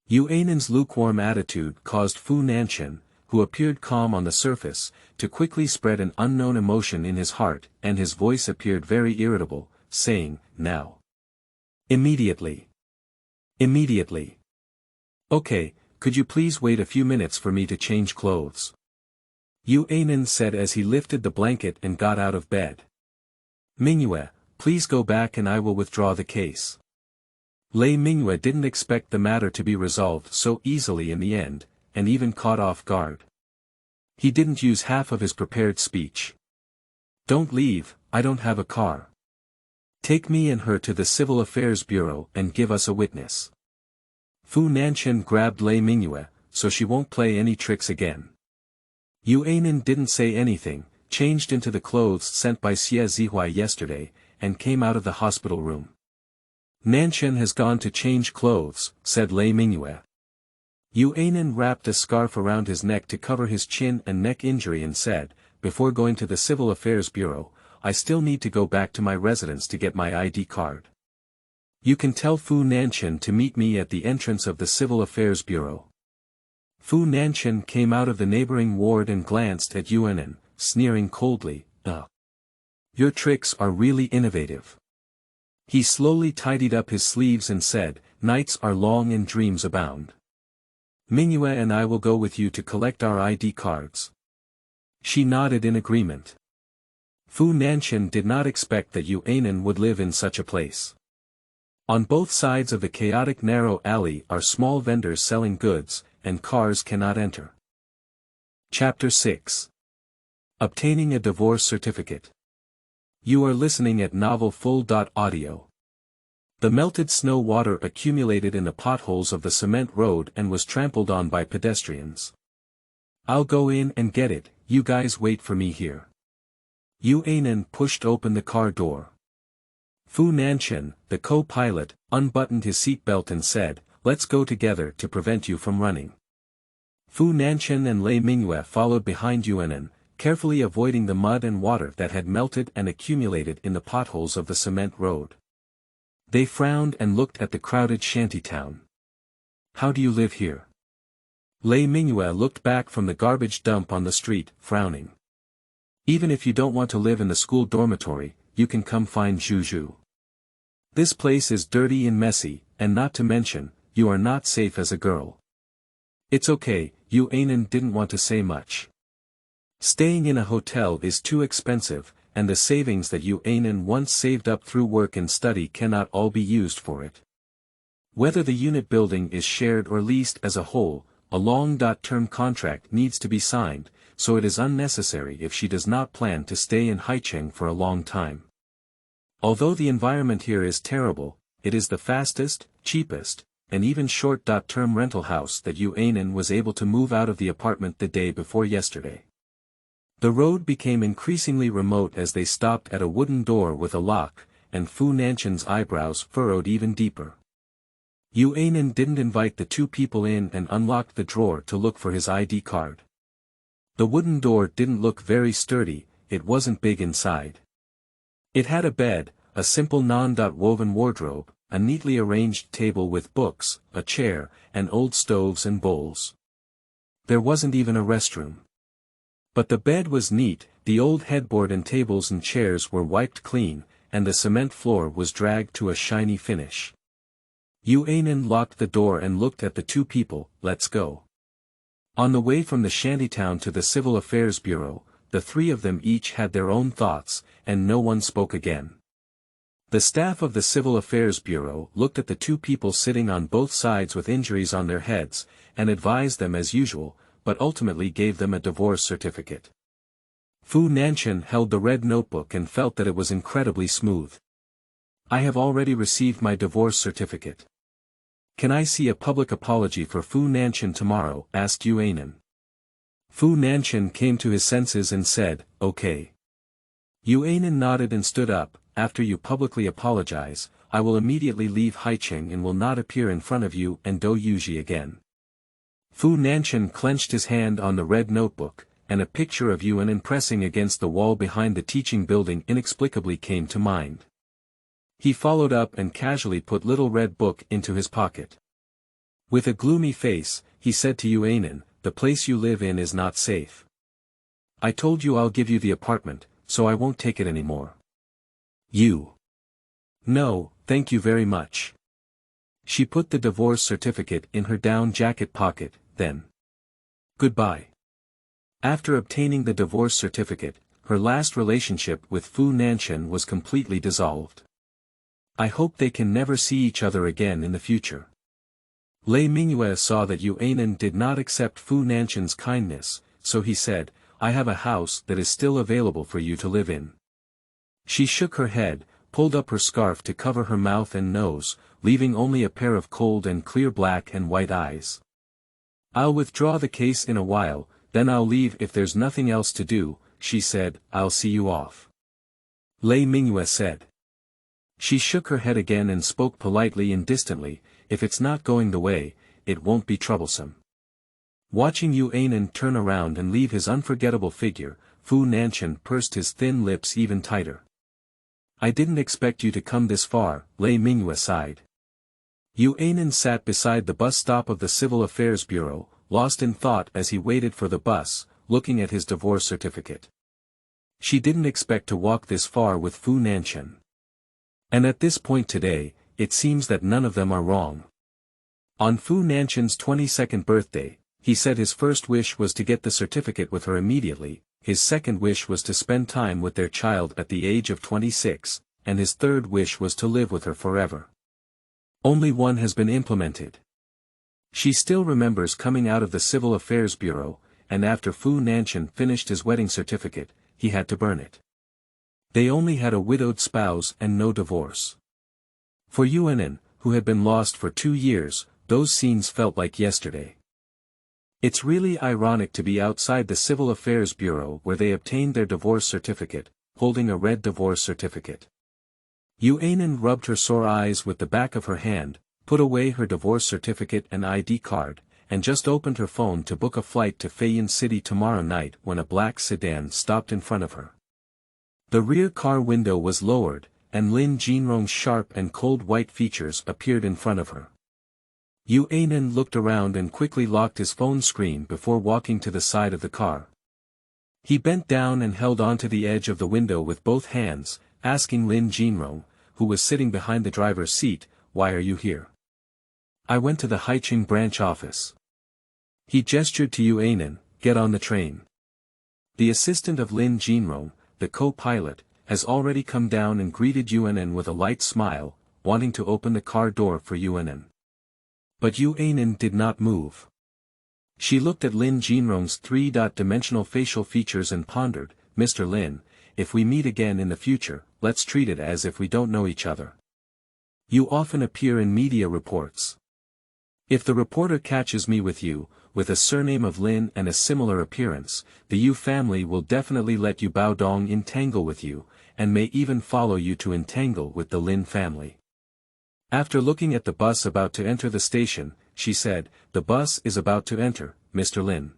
Yu Anan's lukewarm attitude caused Fu Nanchen, who appeared calm on the surface, to quickly spread an unknown emotion in his heart, and his voice appeared very irritable, saying, now. Immediately. Immediately. Okay, could you please wait a few minutes for me to change clothes? Yu Anan said as he lifted the blanket and got out of bed. Mingyue, please go back and I will withdraw the case. Lei Mingyue didn't expect the matter to be resolved so easily in the end, and even caught off guard. He didn't use half of his prepared speech. Don't leave, I don't have a car. Take me and her to the Civil Affairs Bureau and give us a witness. Fu Nanchen grabbed Lei Mingyue, so she won't play any tricks again. Yu Anan didn't say anything, changed into the clothes sent by Xie Zihuai yesterday, and came out of the hospital room. Nanchen has gone to change clothes, said Lei Mingyue. Yu Anan wrapped a scarf around his neck to cover his chin and neck injury and said, before going to the Civil Affairs Bureau, I still need to go back to my residence to get my ID card. You can tell Fu Nanchen to meet me at the entrance of the Civil Affairs Bureau. Fu Nanchen came out of the neighboring ward and glanced at Yu Anan, sneering coldly, Your tricks are really innovative. He slowly tidied up his sleeves and said, nights are long and dreams abound. Mingyue and I will go with you to collect our ID cards. She nodded in agreement. Fu Nanchen did not expect that Yu Anan would live in such a place. On both sides of the chaotic narrow alley are small vendors selling goods, and cars cannot enter. Chapter 6. Obtaining a Divorce Certificate. You are listening at novel.Audio. The melted snow water accumulated in the potholes of the cement road and was trampled on by pedestrians. I'll go in and get it, you guys wait for me here. Yu Anan pushed open the car door. Fu Nanchen, the co-pilot, unbuttoned his seatbelt and said, let's go together to prevent you from running. Fu Nanchen and Lei Mingyue followed behind Yu Anan, carefully avoiding the mud and water that had melted and accumulated in the potholes of the cement road. They frowned and looked at the crowded shantytown. How do you live here? Lei Mingyue looked back from the garbage dump on the street, frowning. Even if you don't want to live in the school dormitory, you can come find Zhu. This place is dirty and messy, and not to mention, you are not safe as a girl. It's okay, Yu Anan didn't want to say much. Staying in a hotel is too expensive, and the savings that Yu Anan once saved up through work and study cannot all be used for it. Whether the unit building is shared or leased as a whole, a long-term contract needs to be signed, so it is unnecessary if she does not plan to stay in Haicheng for a long time. Although the environment here is terrible, it is the fastest, cheapest, and even short-term rental house that Yu Anan was able to move out of the apartment the day before yesterday. The road became increasingly remote as they stopped at a wooden door with a lock, and Fu Nanchen's eyebrows furrowed even deeper. Yu Anan didn't invite the two people in and unlocked the drawer to look for his ID card. The wooden door didn't look very sturdy, it wasn't big inside. It had a bed, a simple non-woven wardrobe, a neatly arranged table with books, a chair, and old stoves and bowls. There wasn't even a restroom. But the bed was neat, the old headboard and tables and chairs were wiped clean, and the cement floor was dragged to a shiny finish. Yu Anan locked the door and looked at the two people. Let's go. On the way from the shantytown to the Civil Affairs Bureau, the three of them each had their own thoughts, and no one spoke again. The staff of the Civil Affairs Bureau looked at the two people sitting on both sides with injuries on their heads, and advised them as usual, but ultimately gave them a divorce certificate. Fu Nanchen held the red notebook and felt that it was incredibly smooth. I have already received my divorce certificate. Can I see a public apology for Fu Nanchen tomorrow? Asked Yu Anan. Fu Nanchen came to his senses and said, okay. Yu Anan nodded and stood up. After you publicly apologize, I will immediately leave Haicheng and will not appear in front of you and Do Yuji again. Fu Nanchen clenched his hand on the red notebook, and a picture of Yu Anan pressing against the wall behind the teaching building inexplicably came to mind. He followed up and casually put little red book into his pocket. With a gloomy face, he said to Yu Anan, the place you live in is not safe. I told you I'll give you the apartment, so I won't take it anymore. You. No, thank you very much. She put the divorce certificate in her down jacket pocket, then. Goodbye. After obtaining the divorce certificate, her last relationship with Fu Nanchen was completely dissolved. I hope they can never see each other again in the future. Lei Mingyue saw that Yu Anan did not accept Fu Nanchen's kindness, so he said, I have a house that is still available for you to live in. She shook her head, pulled up her scarf to cover her mouth and nose, leaving only a pair of cold and clear black and white eyes. I'll withdraw the case in a while, then I'll leave if there's nothing else to do, she said. I'll see you off. Lei Mingyue said. She shook her head again and spoke politely and distantly, if it's not going the way, it won't be troublesome. Watching Yu Anan turn around and leave his unforgettable figure, Fu Nanchen pursed his thin lips even tighter. I didn't expect you to come this far, Lei Mingyue sighed. Yu Anan sat beside the bus stop of the Civil Affairs Bureau, lost in thought as he waited for the bus, looking at his divorce certificate. She didn't expect to walk this far with Fu Nanchen. And at this point today, it seems that none of them are wrong. On Fu Nanchen's 22nd birthday, he said his first wish was to get the certificate with her immediately, his second wish was to spend time with their child at the age of 26, and his third wish was to live with her forever. Only one has been implemented. She still remembers coming out of the Civil Affairs Bureau, and after Fu Nanchen finished his wedding certificate, he had to burn it. They only had a widowed spouse and no divorce. For Yu Anan, who had been lost for 2 years, those scenes felt like yesterday. It's really ironic to be outside the Civil Affairs Bureau where they obtained their divorce certificate, holding a red divorce certificate. Yu Anan rubbed her sore eyes with the back of her hand, put away her divorce certificate and ID card, and just opened her phone to book a flight to Feiyin City tomorrow night when a black sedan stopped in front of her. The rear car window was lowered, and Lin Jinrong's sharp and cold white features appeared in front of her. Yu Anan looked around and quickly locked his phone screen before walking to the side of the car. He bent down and held onto the edge of the window with both hands, asking Lin Jinrong, who was sitting behind the driver's seat, why are you here? I went to the Haicheng branch office. He gestured to Yu Anan, get on the train. The assistant of Lin Jinrong, the co-pilot, has already come down and greeted Yu Anan with a light smile, wanting to open the car door for Yu Anan. But Yu Anan did not move. She looked at Lin Jinrong's three-dimensional facial features and pondered, Mr. Lin, if we meet again in the future, let's treat it as if we don't know each other. You often appear in media reports. If the reporter catches me with you, with a surname of Lin and a similar appearance, the Yu family will definitely let Yu Baodong entangle with you, and may even follow you to entangle with the Lin family. After looking at the bus about to enter the station, she said, the bus is about to enter, Mr. Lin.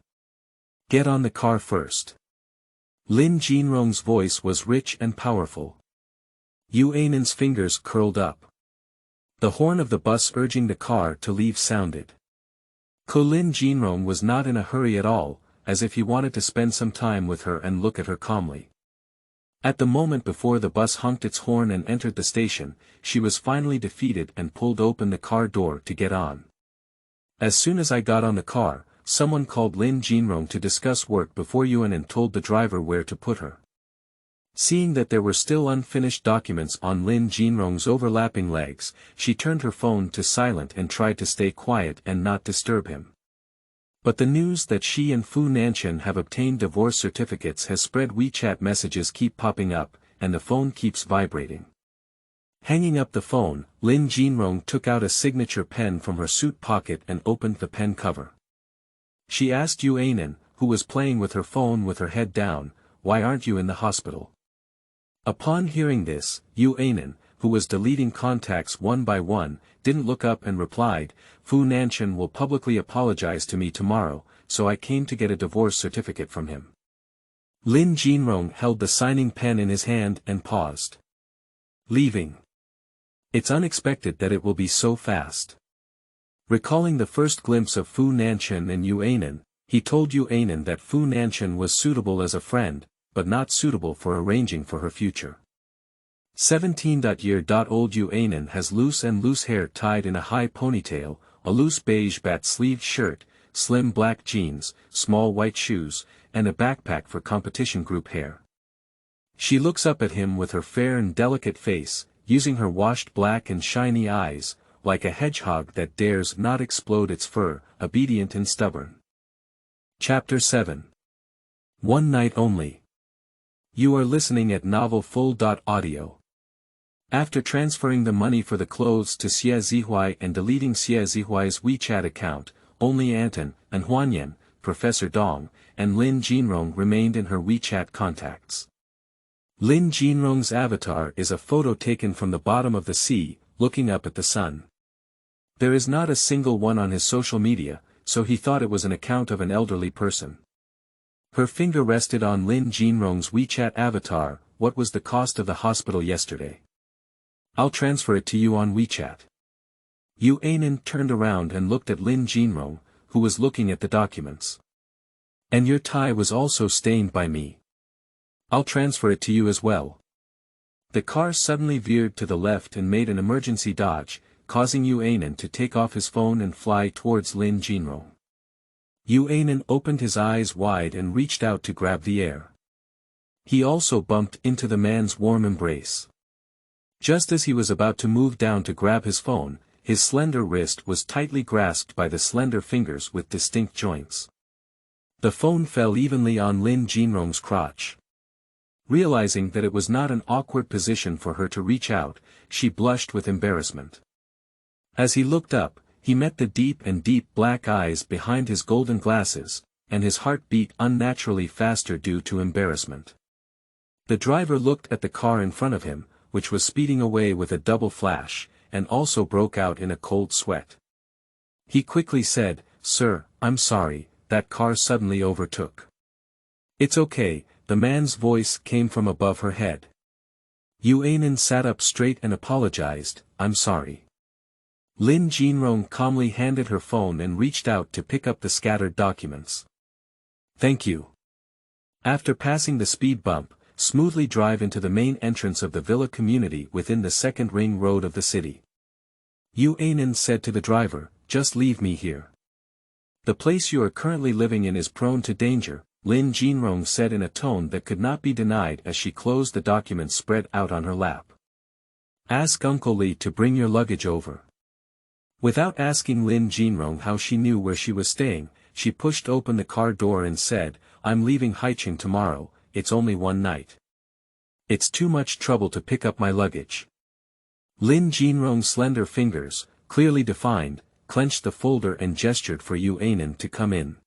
Get on the car first. Lin Jinrong's voice was rich and powerful. Yu Anan's fingers curled up. The horn of the bus urging the car to leave sounded. Lin Jinrong was not in a hurry at all, as if he wanted to spend some time with her and look at her calmly. At the moment before the bus honked its horn and entered the station, she was finally defeated and pulled open the car door to get on. As soon as I got on the car, someone called Lin Jinrong to discuss work before Yu Anan told the driver where to put her. Seeing that there were still unfinished documents on Lin Jinrong's overlapping legs, she turned her phone to silent and tried to stay quiet and not disturb him. But the news that she and Fu Nanchen have obtained divorce certificates has spread. WeChat messages keep popping up, and the phone keeps vibrating. Hanging up the phone, Lin Jinrong took out a signature pen from her suit pocket and opened the pen cover. She asked Yu Anan, who was playing with her phone with her head down, why aren't you in the hospital? Upon hearing this, Yu Anan, who was deleting contacts one by one, didn't look up and replied, Fu Nanchen will publicly apologize to me tomorrow, so I came to get a divorce certificate from him. Lin Jinrong held the signing pen in his hand and paused. Leaving. It's unexpected that it will be so fast. Recalling the first glimpse of Fu Nanchen and Yu Anan, he told Yu Anan that Fu Nanchen was suitable as a friend, but not suitable for arranging for her future. 17-year-old Yu Anan has loose hair tied in a high ponytail, a loose beige bat-sleeved shirt, slim black jeans, small white shoes, and a backpack for competition group hair. She looks up at him with her fair and delicate face, using her washed black and shiny eyes, like a hedgehog that dares not explode its fur, obedient and stubborn. Chapter 7. One night only. You are listening at novel.Full.audio. After transferring the money for the clothes to Xie Zihuai and deleting Xie Zihuai's WeChat account, only Anton, and Huanyan, Professor Dong, and Lin Jinrong remained in her WeChat contacts. Lin Jinrong's avatar is a photo taken from the bottom of the sea, looking up at the sun. There is not a single one on his social media, so he thought it was an account of an elderly person. Her finger rested on Lin Jinrong's WeChat avatar. What was the cost of the hospital yesterday? I'll transfer it to you on WeChat. Yu Anan turned around and looked at Lin Jinrong, who was looking at the documents. And your tie was also stained by me. I'll transfer it to you as well. The car suddenly veered to the left and made an emergency dodge, causing Yu Anan to take off his phone and fly towards Lin Jinrong. Yu Anan opened his eyes wide and reached out to grab the air. He also bumped into the man's warm embrace. Just as he was about to move down to grab his phone, his slender wrist was tightly grasped by the slender fingers with distinct joints. The phone fell evenly on Lin Jinrong's crotch. Realizing that it was not an awkward position for her to reach out, she blushed with embarrassment. As he looked up, he met the deep black eyes behind his golden glasses, and his heart beat unnaturally faster due to embarrassment. The driver looked at the car in front of him, which was speeding away with a double flash, and also broke out in a cold sweat. He quickly said, "Sir, I'm sorry, that car suddenly overtook." "It's okay," the man's voice came from above her head. Yu Anan sat up straight and apologized, "I'm sorry." Lin Jinrong calmly handed her phone and reached out to pick up the scattered documents. "Thank you." After passing the speed bump, smoothly drive into the main entrance of the villa community within the second ring road of the city. Yu Anan said to the driver, "Just leave me here. The place you are currently living in is prone to danger," Lin Jinrong said in a tone that could not be denied as she closed the documents spread out on her lap. "Ask Uncle Li to bring your luggage over." Without asking Lin Jinrong how she knew where she was staying, she pushed open the car door and said, "I'm leaving Haicheng tomorrow. It's only one night. It's too much trouble to pick up my luggage." Lin Jinrong's slender fingers, clearly defined, clenched the folder and gestured for Yu Anan to come in.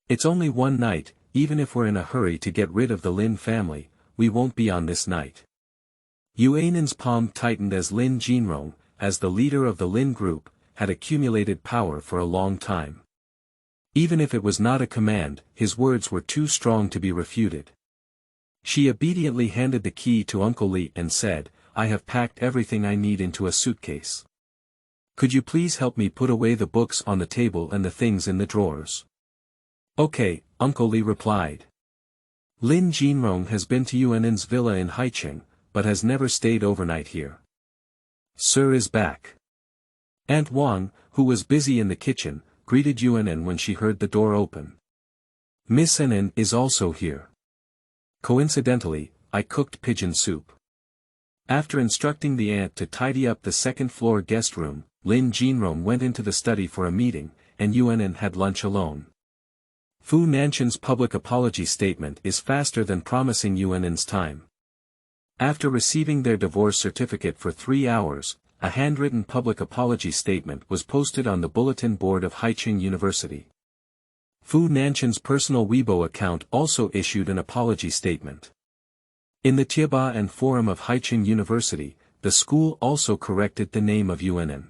"It's only one night, even if we're in a hurry to get rid of the Lin family, we won't be on this night." Yu Anan's palm tightened as Lin Jinrong, as the leader of the Lin group, had accumulated power for a long time. Even if it was not a command, his words were too strong to be refuted. She obediently handed the key to Uncle Li and said, "I have packed everything I need into a suitcase. Could you please help me put away the books on the table and the things in the drawers?" "Okay," Uncle Li replied. Lin Jinrong has been to Yu Anan's villa in Haicheng, but has never stayed overnight here. "Sir is back." Aunt Wang, who was busy in the kitchen, greeted Yu Anan when she heard the door open. "Miss Anan is also here. Coincidentally, I cooked pigeon soup." After instructing the aunt to tidy up the second-floor guest room, Lin Jinrong went into the study for a meeting, and Yu Anan had lunch alone. Fu Nanchen's public apology statement is faster than promising Yu Anan's time. After receiving their divorce certificate for 3 hours, a handwritten public apology statement was posted on the bulletin board of Haicheng University. Fu Nanchen's personal Weibo account also issued an apology statement. In the Tieba and forum of Haicheng University, the school also corrected the name of Yu Anan.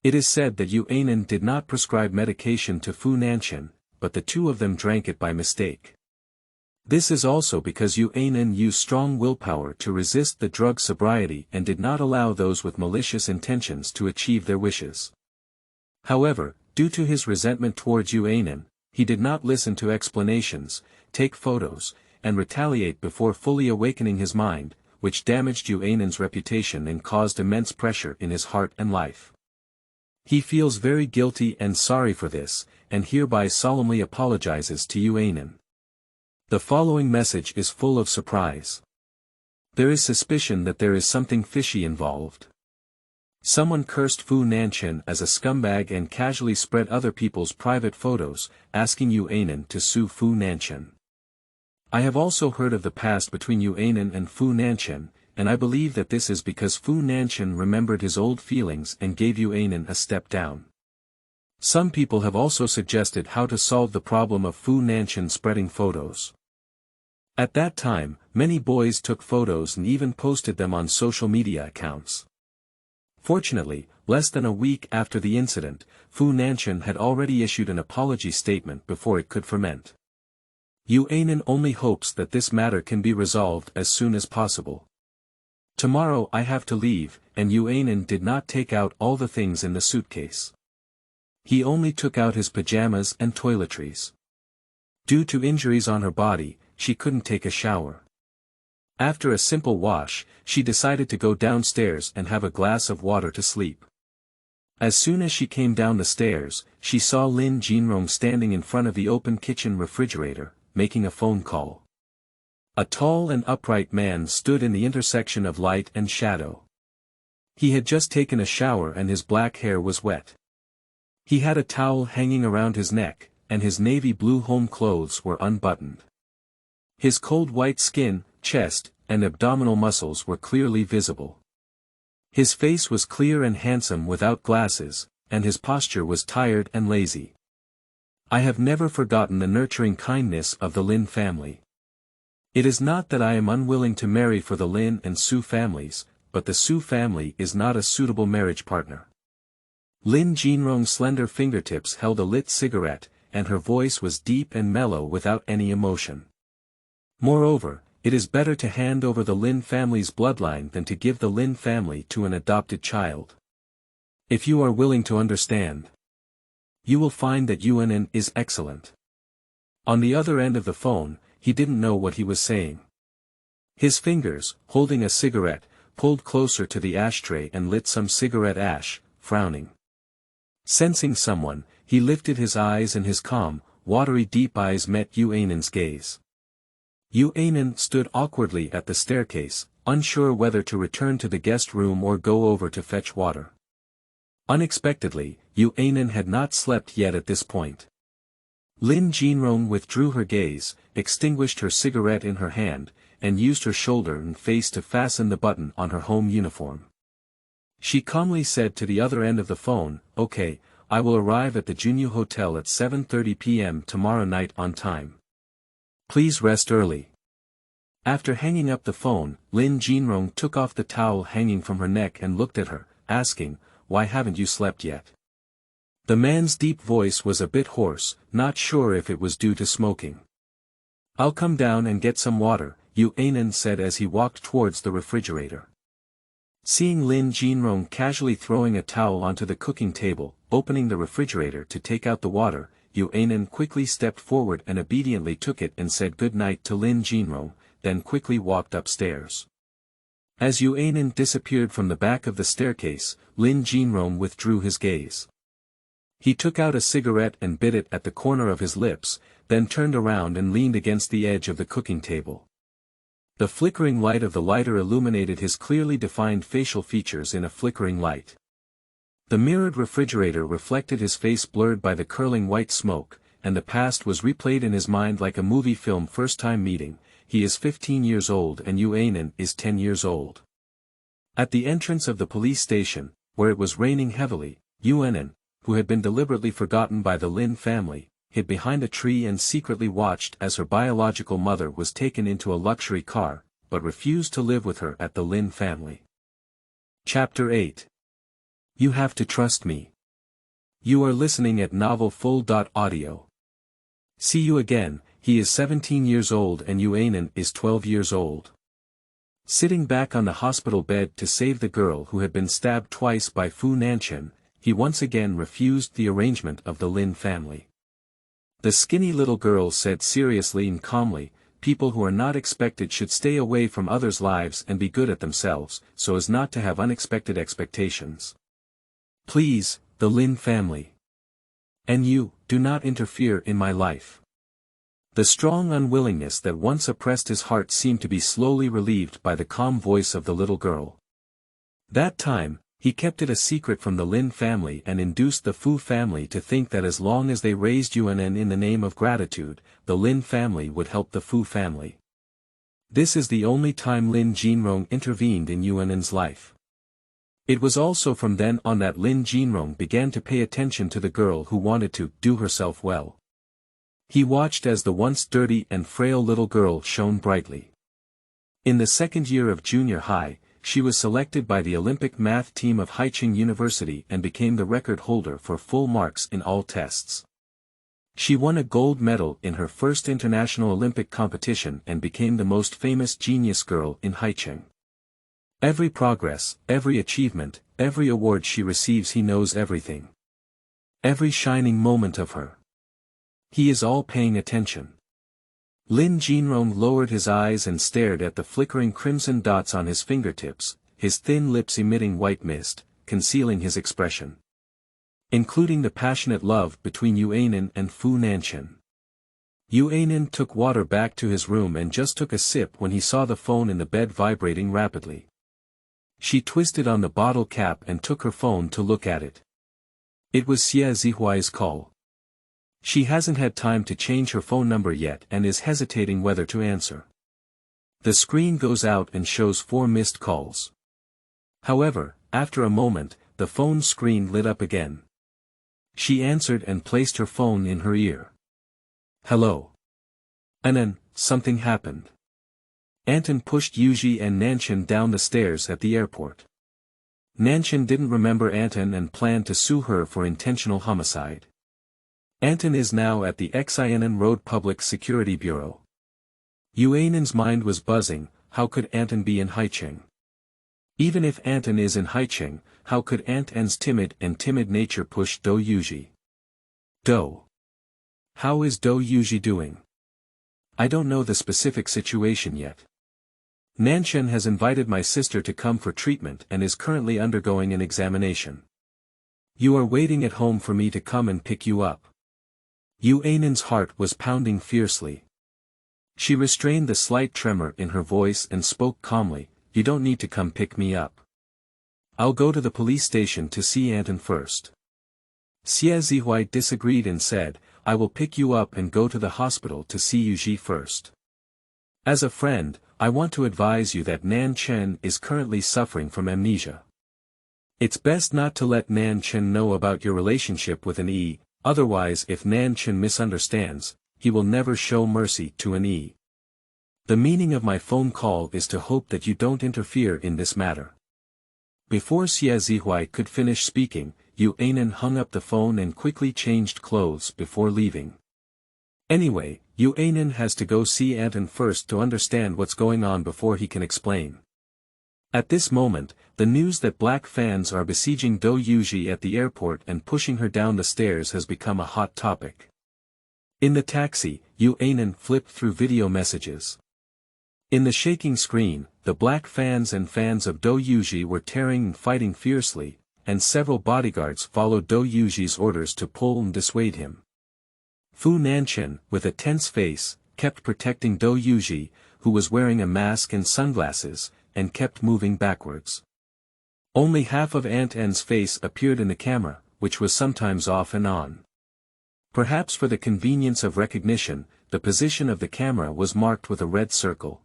It is said that Yu Anan did not prescribe medication to Fu Nanchen, but the two of them drank it by mistake. This is also because Yu Anan used strong willpower to resist the drug sobriety and did not allow those with malicious intentions to achieve their wishes. However, due to his resentment towards Yu Anan, he did not listen to explanations, take photos, and retaliate before fully awakening his mind, which damaged Yu Anan's reputation and caused immense pressure in his heart and life. He feels very guilty and sorry for this, and hereby solemnly apologizes to Yu Anan. The following message is full of surprise. There is suspicion that there is something fishy involved. Someone cursed Fu Nanchen as a scumbag and casually spread other people's private photos, asking Yu Anan to sue Fu Nanchen. I have also heard of the past between Yu Anan and Fu Nanchen, and I believe that this is because Fu Nanchen remembered his old feelings and gave Yu Anan a step down. Some people have also suggested how to solve the problem of Fu Nanchen spreading photos. At that time, many boys took photos and even posted them on social media accounts. Fortunately, less than a week after the incident, Fu Nanchen had already issued an apology statement before it could ferment. Yu Anan only hopes that this matter can be resolved as soon as possible. Tomorrow I have to leave, and Yu Anan did not take out all the things in the suitcase. He only took out his pajamas and toiletries. Due to injuries on her body, she couldn't take a shower. After a simple wash, she decided to go downstairs and have a glass of water to sleep. As soon as she came down the stairs, she saw Lin Jinrong standing in front of the open kitchen refrigerator, making a phone call. A tall and upright man stood in the intersection of light and shadow. He had just taken a shower and his black hair was wet. He had a towel hanging around his neck, and his navy blue home clothes were unbuttoned. His cold white skin, chest, and abdominal muscles were clearly visible. His face was clear and handsome without glasses, and his posture was tired and lazy. I have never forgotten the nurturing kindness of the Lin family. It is not that I am unwilling to marry for the Lin and Su families, but the Su family is not a suitable marriage partner. Lin Jinrong's slender fingertips held a lit cigarette, and her voice was deep and mellow without any emotion. Moreover, it is better to hand over the Lin family's bloodline than to give the Lin family to an adopted child. If you are willing to understand, you will find that Yu Anan is excellent. On the other end of the phone, he didn't know what he was saying. His fingers, holding a cigarette, pulled closer to the ashtray and lit some cigarette ash, frowning. Sensing someone, he lifted his eyes and his calm, watery deep eyes met Yu Anan's gaze. Yu Anan stood awkwardly at the staircase, unsure whether to return to the guest room or go over to fetch water. Unexpectedly, Yu Anan had not slept yet at this point. Lin Jinrong withdrew her gaze, extinguished her cigarette in her hand, and used her shoulder and face to fasten the button on her home uniform. She calmly said to the other end of the phone, "Okay, I will arrive at the Junyu Hotel at 7:30 p.m. tomorrow night on time. Please rest early." After hanging up the phone, Lin Jinrong took off the towel hanging from her neck and looked at her, asking, "Why haven't you slept yet?" The man's deep voice was a bit hoarse, not sure if it was due to smoking. "I'll come down and get some water," Yu Anan said as he walked towards the refrigerator. Seeing Lin Jinrong casually throwing a towel onto the cooking table, opening the refrigerator to take out the water, Yu Anan quickly stepped forward and obediently took it and said good night to Lin Jinrong, then quickly walked upstairs. As Yu Anan disappeared from the back of the staircase, Lin Jinrong withdrew his gaze. He took out a cigarette and bit it at the corner of his lips, then turned around and leaned against the edge of the cooking table. The flickering light of the lighter illuminated his clearly defined facial features in a flickering light. The mirrored refrigerator reflected his face blurred by the curling white smoke, and the past was replayed in his mind like a movie film first-time meeting. He is 15 years old and Yu Anan is 10 years old. At the entrance of the police station, where it was raining heavily, Yu Anan, who had been deliberately forgotten by the Lin family, hid behind a tree and secretly watched as her biological mother was taken into a luxury car, but refused to live with her at the Lin family. Chapter 8. You have to trust me. You are listening at novelfull.audio. See you again. He is 17 years old and Yu Anan is 12 years old. Sitting back on the hospital bed to save the girl who had been stabbed twice by Fu Nanchen, he once again refused the arrangement of the Lin family. The skinny little girl said seriously and calmly, "People who are not expected should stay away from others' lives and be good at themselves, so as not to have unexpected expectations. Please, the Lin family. And you, do not interfere in my life." The strong unwillingness that once oppressed his heart seemed to be slowly relieved by the calm voice of the little girl. That time, He kept it a secret from the Lin family and induced the Fu family to think that as long as they raised Yu Anan in the name of gratitude, the Lin family would help the Fu family. This is the only time Lin Jinrong intervened in Yu Anan's life. It was also from then on that Lin Jinrong began to pay attention to the girl who wanted to do herself well. He watched as the once dirty and frail little girl shone brightly. In the second year of junior high, she was selected by the Olympic math team of Haicheng University and became the record holder for full marks in all tests. She won a gold medal in her first international Olympic competition and became the most famous genius girl in Haicheng. Every progress, every achievement, every award she receives, he knows everything. Every shining moment of her. He is all paying attention. Lin Jinrong lowered his eyes and stared at the flickering crimson dots on his fingertips, his thin lips emitting white mist, concealing his expression. Including the passionate love between Yu Anan and Fu Nanchen. Yu Anan took water back to his room and just took a sip when he saw the phone in the bed vibrating rapidly. She twisted on the bottle cap and took her phone to look at it. It was Xie Zihuai's call. She hasn't had time to change her phone number yet and is hesitating whether to answer. The screen goes out and shows 4 missed calls. However, after a moment, the phone screen lit up again. She answered and placed her phone in her ear. Hello. Anan, something happened. Anton pushed Yuji and Nanchen down the stairs at the airport. Nanchen didn't remember Anton and planned to sue her for intentional homicide. Anton is now at the Xianan Road Public Security Bureau. Yu Anan's mind was buzzing. How could Anton be in Haicheng? Even if Anton is in Haicheng, how could Anton's timid nature push Do Yuji? Do. How is Do Yuji doing? I don't know the specific situation yet. Nanchen has invited my sister to come for treatment and is currently undergoing an examination. You are waiting at home for me to come and pick you up. Yu Anan's heart was pounding fiercely. She restrained the slight tremor in her voice and spoke calmly, you don't need to come pick me up. I'll go to the police station to see Anton first. Xie Zihuai disagreed and said, I will pick you up and go to the hospital to see Yuji first. As a friend, I want to advise you that Nanchen is currently suffering from amnesia. It's best not to let Nanchen know about your relationship with an E. Otherwise, if Nanchen misunderstands, he will never show mercy to an E. The meaning of my phone call is to hope that you don't interfere in this matter. Before Xie Zihuai could finish speaking, Yu Anan hung up the phone and quickly changed clothes before leaving. Anyway, Yu Anan has to go see Anton first to understand what's going on before he can explain. At this moment, the news that black fans are besieging Do Yuji at the airport and pushing her down the stairs has become a hot topic. In the taxi, Yu Anan flipped through video messages. In the shaking screen, the black fans and fans of Do Yuji were tearing and fighting fiercely, and several bodyguards followed Do Yuji's orders to pull and dissuade him. Fu Nanchen, with a tense face, kept protecting Do Yuji, who was wearing a mask and sunglasses, and kept moving backwards. Only half of Anton's face appeared in the camera, which was sometimes off and on. Perhaps for the convenience of recognition, the position of the camera was marked with a red circle.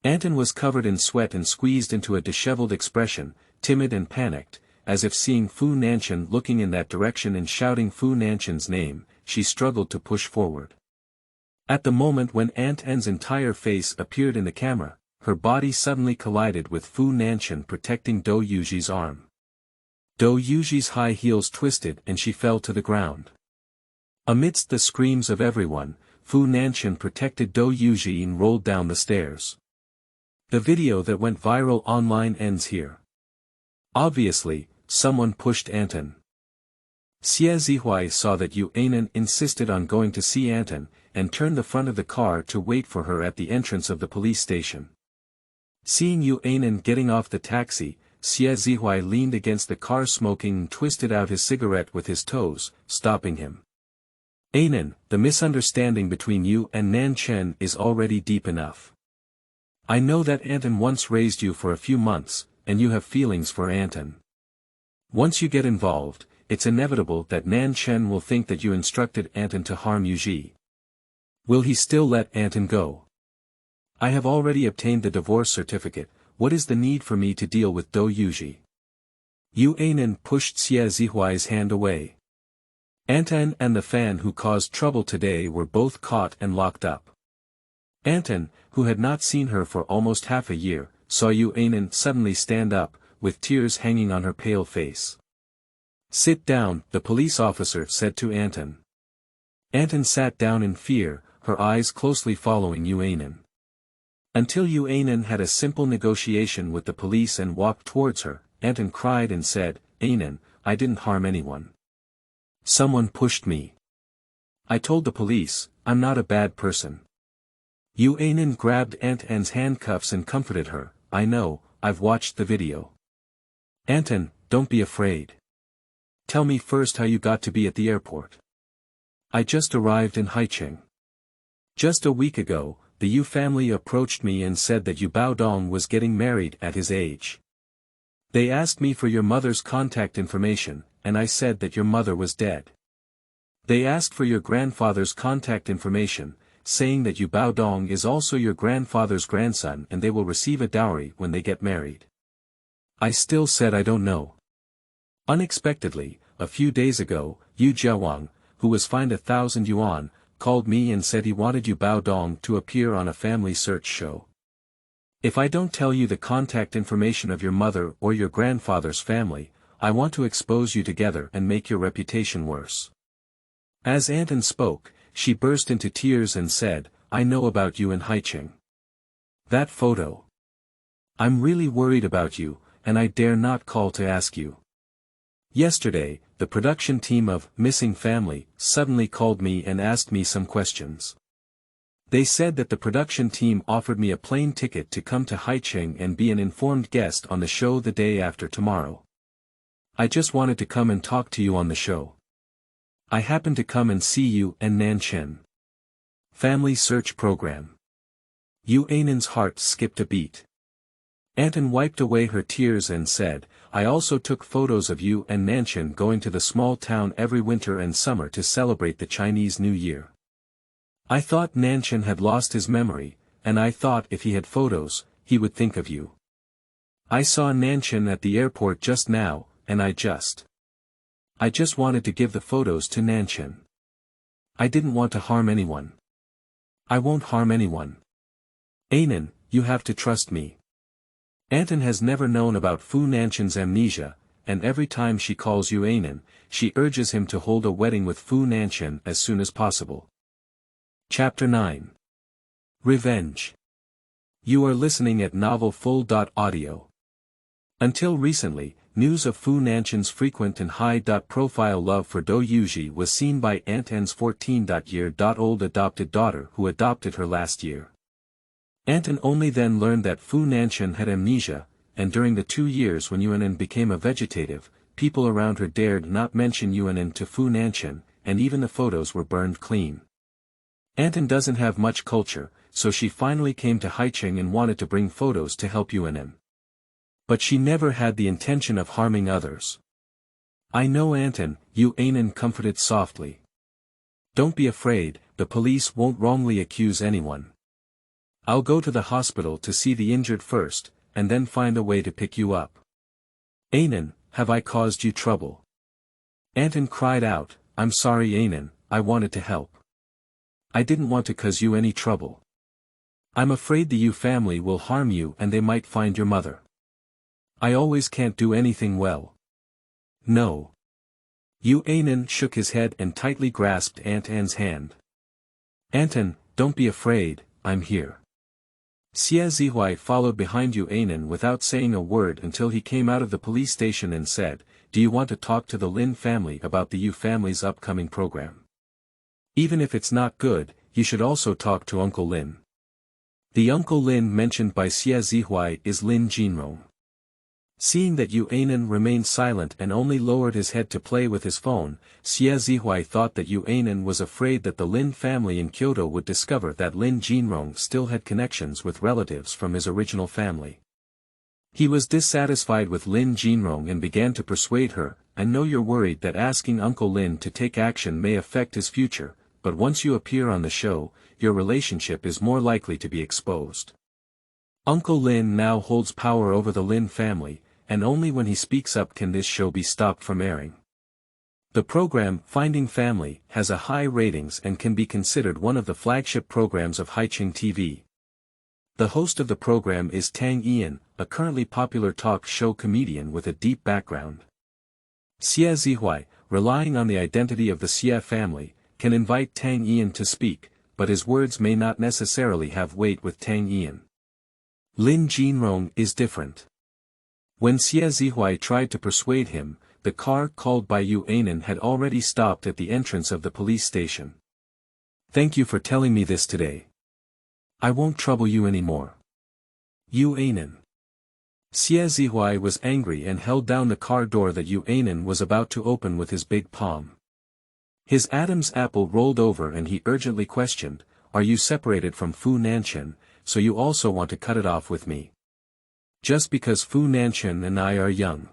Anton was covered in sweat and squeezed into a disheveled expression, timid and panicked, as if seeing Fu Nanchen looking in that direction and shouting Fu Nanchen's name, she struggled to push forward. At the moment when Anton's entire face appeared in the camera, her body suddenly collided with Fu Nanchen protecting Do Yuji's arm. Do Yuji's high heels twisted and she fell to the ground. Amidst the screams of everyone, Fu Nanchen protected Do Yuji and rolled down the stairs. The video that went viral online ends here. Obviously, someone pushed Anton. Xie Zihuai saw that Yu Anan insisted on going to see Anton, and turned the front of the car to wait for her at the entrance of the police station. Seeing Yu Anan getting off the taxi, Xie Zihuai leaned against the car smoking and twisted out his cigarette with his toes, stopping him. Anan, the misunderstanding between you and Nanchen is already deep enough. I know that Anton once raised you for a few months, and you have feelings for Anton. Once you get involved, it's inevitable that Nanchenhong will think that you instructed Anton to harm Yu. Will he still let Anton go? I have already obtained the divorce certificate. What is the need for me to deal with Yu? Yu Anan pushed Xie Zihuai's hand away. Anton and the fan who caused trouble today were both caught and locked up. Anton, who had not seen her for almost half a year, saw Yu Anan suddenly stand up, with tears hanging on her pale face. "Sit down," the police officer said to Anton. Anton sat down in fear, her eyes closely following Yu Anan. Until Yu Anan had a simple negotiation with the police and walked towards her, Anton cried and said, "Anan, I didn't harm anyone. Someone pushed me. I told the police, I'm not a bad person." Yu Anan grabbed Anton's handcuffs and comforted her, "I know, I've watched the video. Anton, don't be afraid. Tell me first how you got to be at the airport." "I just arrived in Haicheng. Just a week ago, the Yu family approached me and said that Yu Baodong was getting married at his age. They asked me for your mother's contact information, and I said that your mother was dead. They asked for your grandfather's contact information, saying that Yu Baodong is also your grandfather's grandson and they will receive a dowry when they get married. I still said I don't know. Unexpectedly, a few days ago, Yu Jiawang, who was fined 1,000 yuan, called me and said he wanted Yu Baodong to appear on a family search show. If I don't tell you the contact information of your mother or your grandfather's family, I want to expose you together and make your reputation worse." As Anton spoke, she burst into tears and said, "I know about you in Haicheng. That photo. I'm really worried about you, and I dare not call to ask you. Yesterday, the production team of Missing Family suddenly called me and asked me some questions. They said that the production team offered me a plane ticket to come to Haicheng and be an informed guest on the show the day after tomorrow. I just wanted to come and talk to you on the show. I happened to come and see you and Nanchenhong. Family search program." Yu Anan's heart skipped a beat. Anton wiped away her tears and said, "I also took photos of you and Nanchenhong going to the small town every winter and summer to celebrate the Chinese New Year. I thought Nanchenhong had lost his memory, and I thought if he had photos, he would think of you. I saw Nanchenhong at the airport just now, and I just wanted to give the photos to Nanchenhong. I didn't want to harm anyone. I won't harm anyone. Anan, you have to trust me." Anton has never known about Fu Nanchen's amnesia, and every time she calls Yu Anan, she urges him to hold a wedding with Fu Nanchen as soon as possible. Chapter 9. Revenge. You are listening at novelfull.audio. Until recently, news of Fu Nanchen's frequent and high-profile love for Yu was seen by Anton's 14-year-old adopted daughter who adopted her last year. Anton only then learned that Fu Nanchen had amnesia, and during the 2 years when Yu Anan became a vegetative, people around her dared not mention Yu Anan to Fu Nanchen, and even the photos were burned clean. Anton doesn't have much culture, so she finally came to Haicheng and wanted to bring photos to help Yu Anan. But she never had the intention of harming others. "I know Anton," Yu Anan comforted softly. "Don't be afraid, the police won't wrongly accuse anyone. I'll go to the hospital to see the injured first, and then find a way to pick you up." "Anan, have I caused you trouble?" Anton cried out, "I'm sorry Anan, I wanted to help. I didn't want to cause you any trouble. I'm afraid the Yu family will harm you and they might find your mother. I always can't do anything well." "No." Yu Anan shook his head and tightly grasped Anton's hand. "Anton, don't be afraid, I'm here." Xie Zihuai followed behind Yu Anan without saying a word until he came out of the police station and said, "Do you want to talk to the Lin family about the Yu family's upcoming program? Even if it's not good, you should also talk to Uncle Lin." The Uncle Lin mentioned by Xie Zihuai is Lin Jinrong. Seeing that Yu Anan remained silent and only lowered his head to play with his phone, Xie Zihuai thought that Yu Anan was afraid that the Lin family in Kyoto would discover that Lin Jinrong still had connections with relatives from his original family. He was dissatisfied with Lin Jinrong and began to persuade her, "I know you're worried that asking Uncle Lin to take action may affect his future, but once you appear on the show, your relationship is more likely to be exposed. Uncle Lin now holds power over the Lin family, and only when he speaks up can this show be stopped from airing." The program, Finding Family, has a high ratings and can be considered one of the flagship programs of Haicheng TV. The host of the program is Tang Ian, a currently popular talk show comedian with a deep background. Xie Zihui, relying on the identity of the Xie family, can invite Tang Ian to speak, but his words may not necessarily have weight with Tang Ian. Lin Jinrong is different. When Xie Zihui tried to persuade him, the car called by Yu Anan had already stopped at the entrance of the police station. "Thank you for telling me this today. I won't trouble you anymore. Yu Anan." Xie Zihui was angry and held down the car door that Yu Anan was about to open with his big palm. His Adam's apple rolled over and he urgently questioned, "Are you separated from Fu Nanchen, so you also want to cut it off with me? Just because Fu Nanchen and I are young.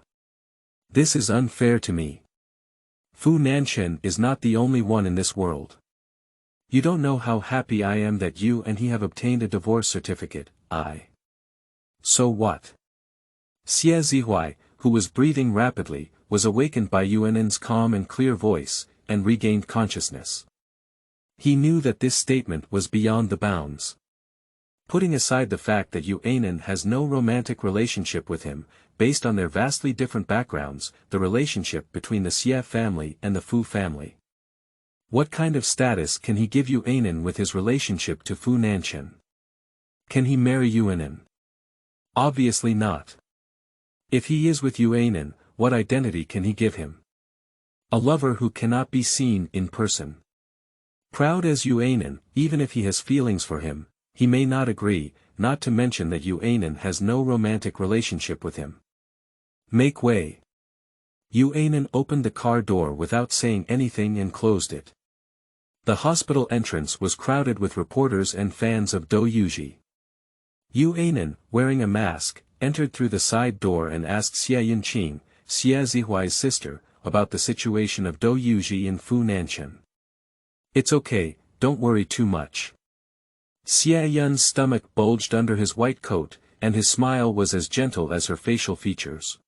This is unfair to me. Fu Nanchen is not the only one in this world. You don't know how happy I am that you and he have obtained a divorce certificate. So what?" Xie Zihui, who was breathing rapidly, was awakened by Yu Anan's calm and clear voice, and regained consciousness. He knew that this statement was beyond the bounds. Putting aside the fact that Yu Anan has no romantic relationship with him, based on their vastly different backgrounds, the relationship between the Xie family and the Fu family. What kind of status can he give Yu Anan with his relationship to Fu Nanchen? Can he marry Yu Anan? Obviously not. If he is with Yu Anan, what identity can he give him? A lover who cannot be seen in person. Proud as Yu Anan, even if he has feelings for him, he may not agree, not to mention that Yu Anan has no romantic relationship with him. "Make way." Yu Anan opened the car door without saying anything and closed it. The hospital entrance was crowded with reporters and fans of Do Yuji. Yu Anan, wearing a mask, entered through the side door and asked Xie Yunqing, Xie Zihuai's sister, about the situation of Do Yuji and Fu Nanchen. "It's okay, don't worry too much." Xie Yun's stomach bulged under his white coat, and his smile was as gentle as her facial features.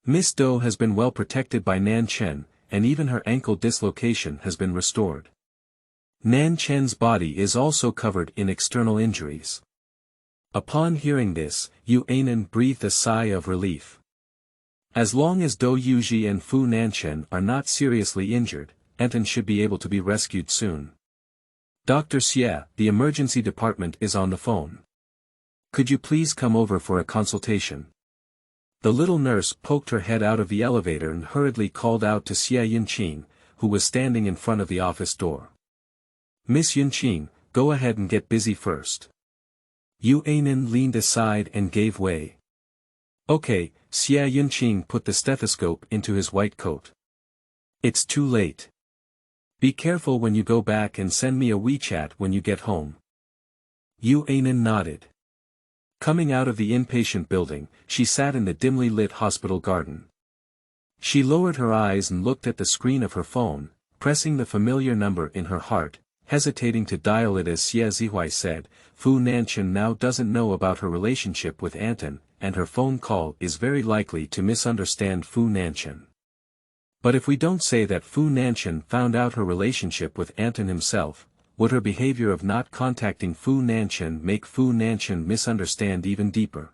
Miss Do has been well protected by Nanchen, and even her ankle dislocation has been restored. Nanchen's body is also covered in external injuries. Upon hearing this, Yu Anan breathed a sigh of relief. As long as Do Yuji and Fu Nanchen are not seriously injured, Anton should be able to be rescued soon. "Dr. Xie, the emergency department is on the phone. Could you please come over for a consultation?" The little nurse poked her head out of the elevator and hurriedly called out to Xie Yunqing, who was standing in front of the office door. "Miss Yunqing, go ahead and get busy first." Yu Anan leaned aside and gave way. "Okay." Xie Yunqing put the stethoscope into his white coat. "It's too late. Be careful when you go back and send me a WeChat when you get home." Yu Anan nodded. Coming out of the inpatient building, she sat in the dimly lit hospital garden. She lowered her eyes and looked at the screen of her phone, pressing the familiar number in her heart, hesitating to dial it as Xie Zihui said, "Fu Nanchen now doesn't know about her relationship with Anton, and her phone call is very likely to misunderstand Fu Nanchen. But if we don't say that Fu Nanchen found out her relationship with Anton himself, would her behavior of not contacting Fu Nanchen make Fu Nanchen misunderstand even deeper?"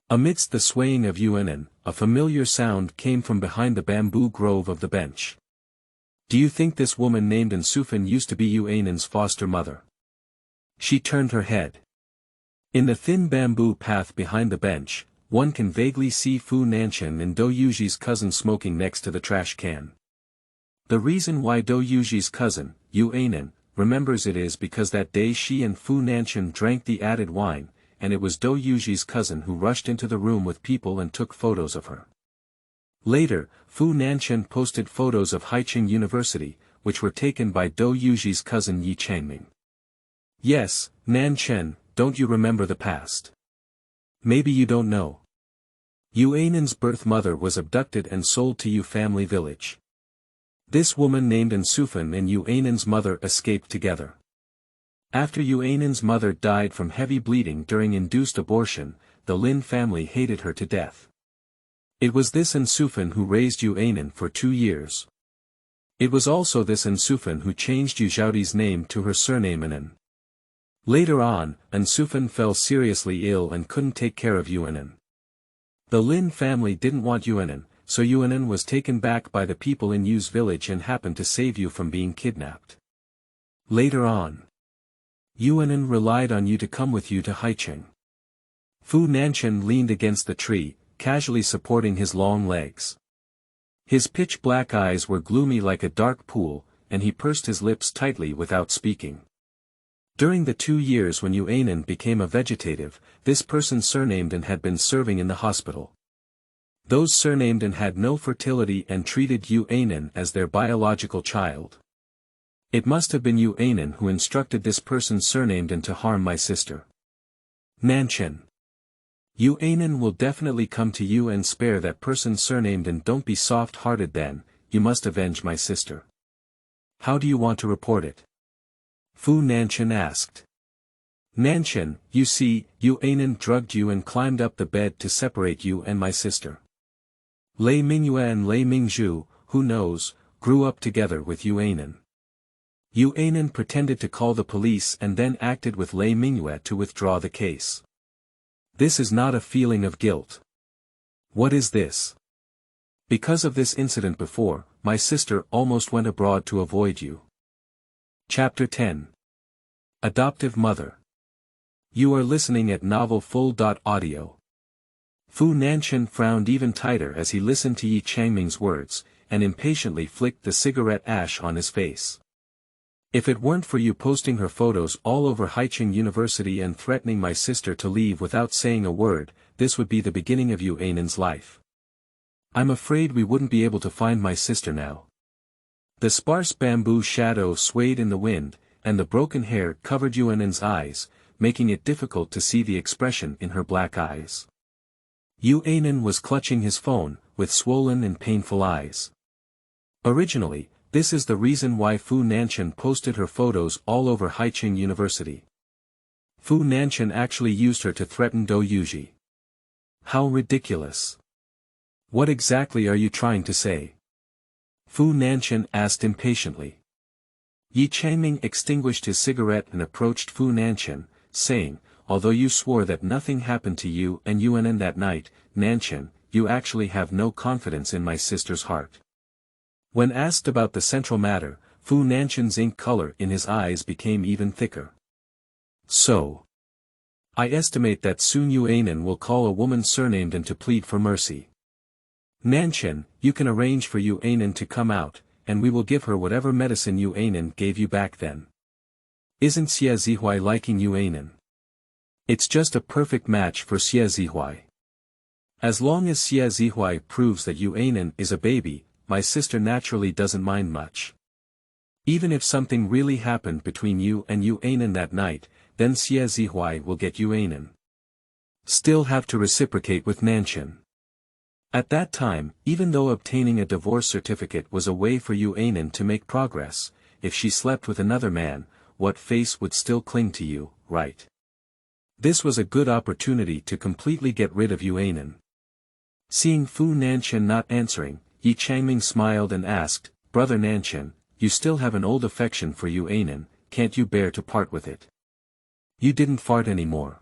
Amidst the swaying of Yu Anan, a familiar sound came from behind the bamboo grove of the bench. "Do you think this woman named Nsufan used to be Yu Anan's foster mother?" She turned her head. In the thin bamboo path behind the bench, one can vaguely see Fu Nanchen and Do Yuji's cousin smoking next to the trash can. The reason why Do Yuji's cousin, Yu Anan, remembers it is because that day she and Fu Nanchen drank the added wine, and it was Do Yuji's cousin who rushed into the room with people and took photos of her. Later, Fu Nanchen posted photos of Haicheng University, which were taken by Do Yuji's cousin Yi Changming. "Yes, Nanchen, don't you remember the past? Maybe you don't know. Yu Anan's birth mother was abducted and sold to Yu family village. This woman named Nsufan and Yu Anan's mother escaped together. After Yu Anan's mother died from heavy bleeding during induced abortion, the Lin family hated her to death. It was this Nsufan who raised Yu Anan for 2 years. It was also this Nsufan who changed Yu Zhaodi's name to her surname Anan. Later on, Nsufan fell seriously ill and couldn't take care of Yu Anan. The Lin family didn't want Yu Anan, so Yu Anan was taken back by the people in Yu's village and happened to save Yu from being kidnapped. Later on, Yu Anan relied on Yu to come with Yu to Haicheng. Fu Nanchen leaned against the tree, casually supporting his long legs. His pitch-black eyes were gloomy like a dark pool, and he pursed his lips tightly without speaking. During the 2 years when Yu Anan became a vegetative, this person surnamed and had been serving in the hospital. Those surnamed and had no fertility and treated Yu Anan as their biological child. It must have been Yu Anan who instructed this person surnamed and to harm my sister. Nanchen. Yu Anan will definitely come to you and spare that person surnamed, and don't be soft-hearted then, you must avenge my sister. How do you want to report it? Fu Nanchen asked. Nanchen, you see, Yu Anan drugged you and climbed up the bed to separate you and my sister. Lei Mingyue and Lei Mingzhu, who knows, grew up together with Yu Anan. Yu Anan pretended to call the police and then acted with Lei Mingyue to withdraw the case. This is not a feeling of guilt. What is this? Because of this incident before, my sister almost went abroad to avoid you. Chapter 10. Adoptive Mother. You are listening at novel.Audio. Fu Nanchen frowned even tighter as he listened to Yi Changming's words, and impatiently flicked the cigarette ash on his face. If it weren't for you posting her photos all over Haicheng University and threatening my sister to leave without saying a word, this would be the beginning of Yu Anan's life. I'm afraid we wouldn't be able to find my sister now. The sparse bamboo shadow swayed in the wind, and the broken hair covered Yu Anan's eyes, making it difficult to see the expression in her black eyes. Yu Anan was clutching his phone, with swollen and painful eyes. Originally, this is the reason why Fu Nanchen posted her photos all over Haicheng University. Fu Nanchen actually used her to threaten Do Yuji. How ridiculous. What exactly are you trying to say? Fu Nanchen asked impatiently. Yi Changming extinguished his cigarette and approached Fu Nanchen, saying, although you swore that nothing happened to you and Yu Anan that night, Nanchen, you actually have no confidence in my sister's heart. When asked about the central matter, Fu Nanchen's ink color in his eyes became even thicker. So, I estimate that soon Yu Anan will call a woman surnamed and to plead for mercy. Nanchen, you can arrange for Yu Anan to come out, and we will give her whatever medicine Yu Anan gave you back then. Isn't Xie Zihuai liking Yu Anan? It's just a perfect match for Xie Zihuai. As long as Xie Zihuai proves that Yu Anan is a baby, my sister naturally doesn't mind much. Even if something really happened between you and Yu Anan that night, then Xie Zihuai will get Yu Anan. Still have to reciprocate with Nanchen. At that time, even though obtaining a divorce certificate was a way for Yu Anan to make progress, if she slept with another man, what face would still cling to you, right? This was a good opportunity to completely get rid of Yu Anan. Seeing Fu Nanchen not answering, Yi Changming smiled and asked, Brother Nanchen, you still have an old affection for Yu Anan, can't you bear to part with it? You didn't fart anymore.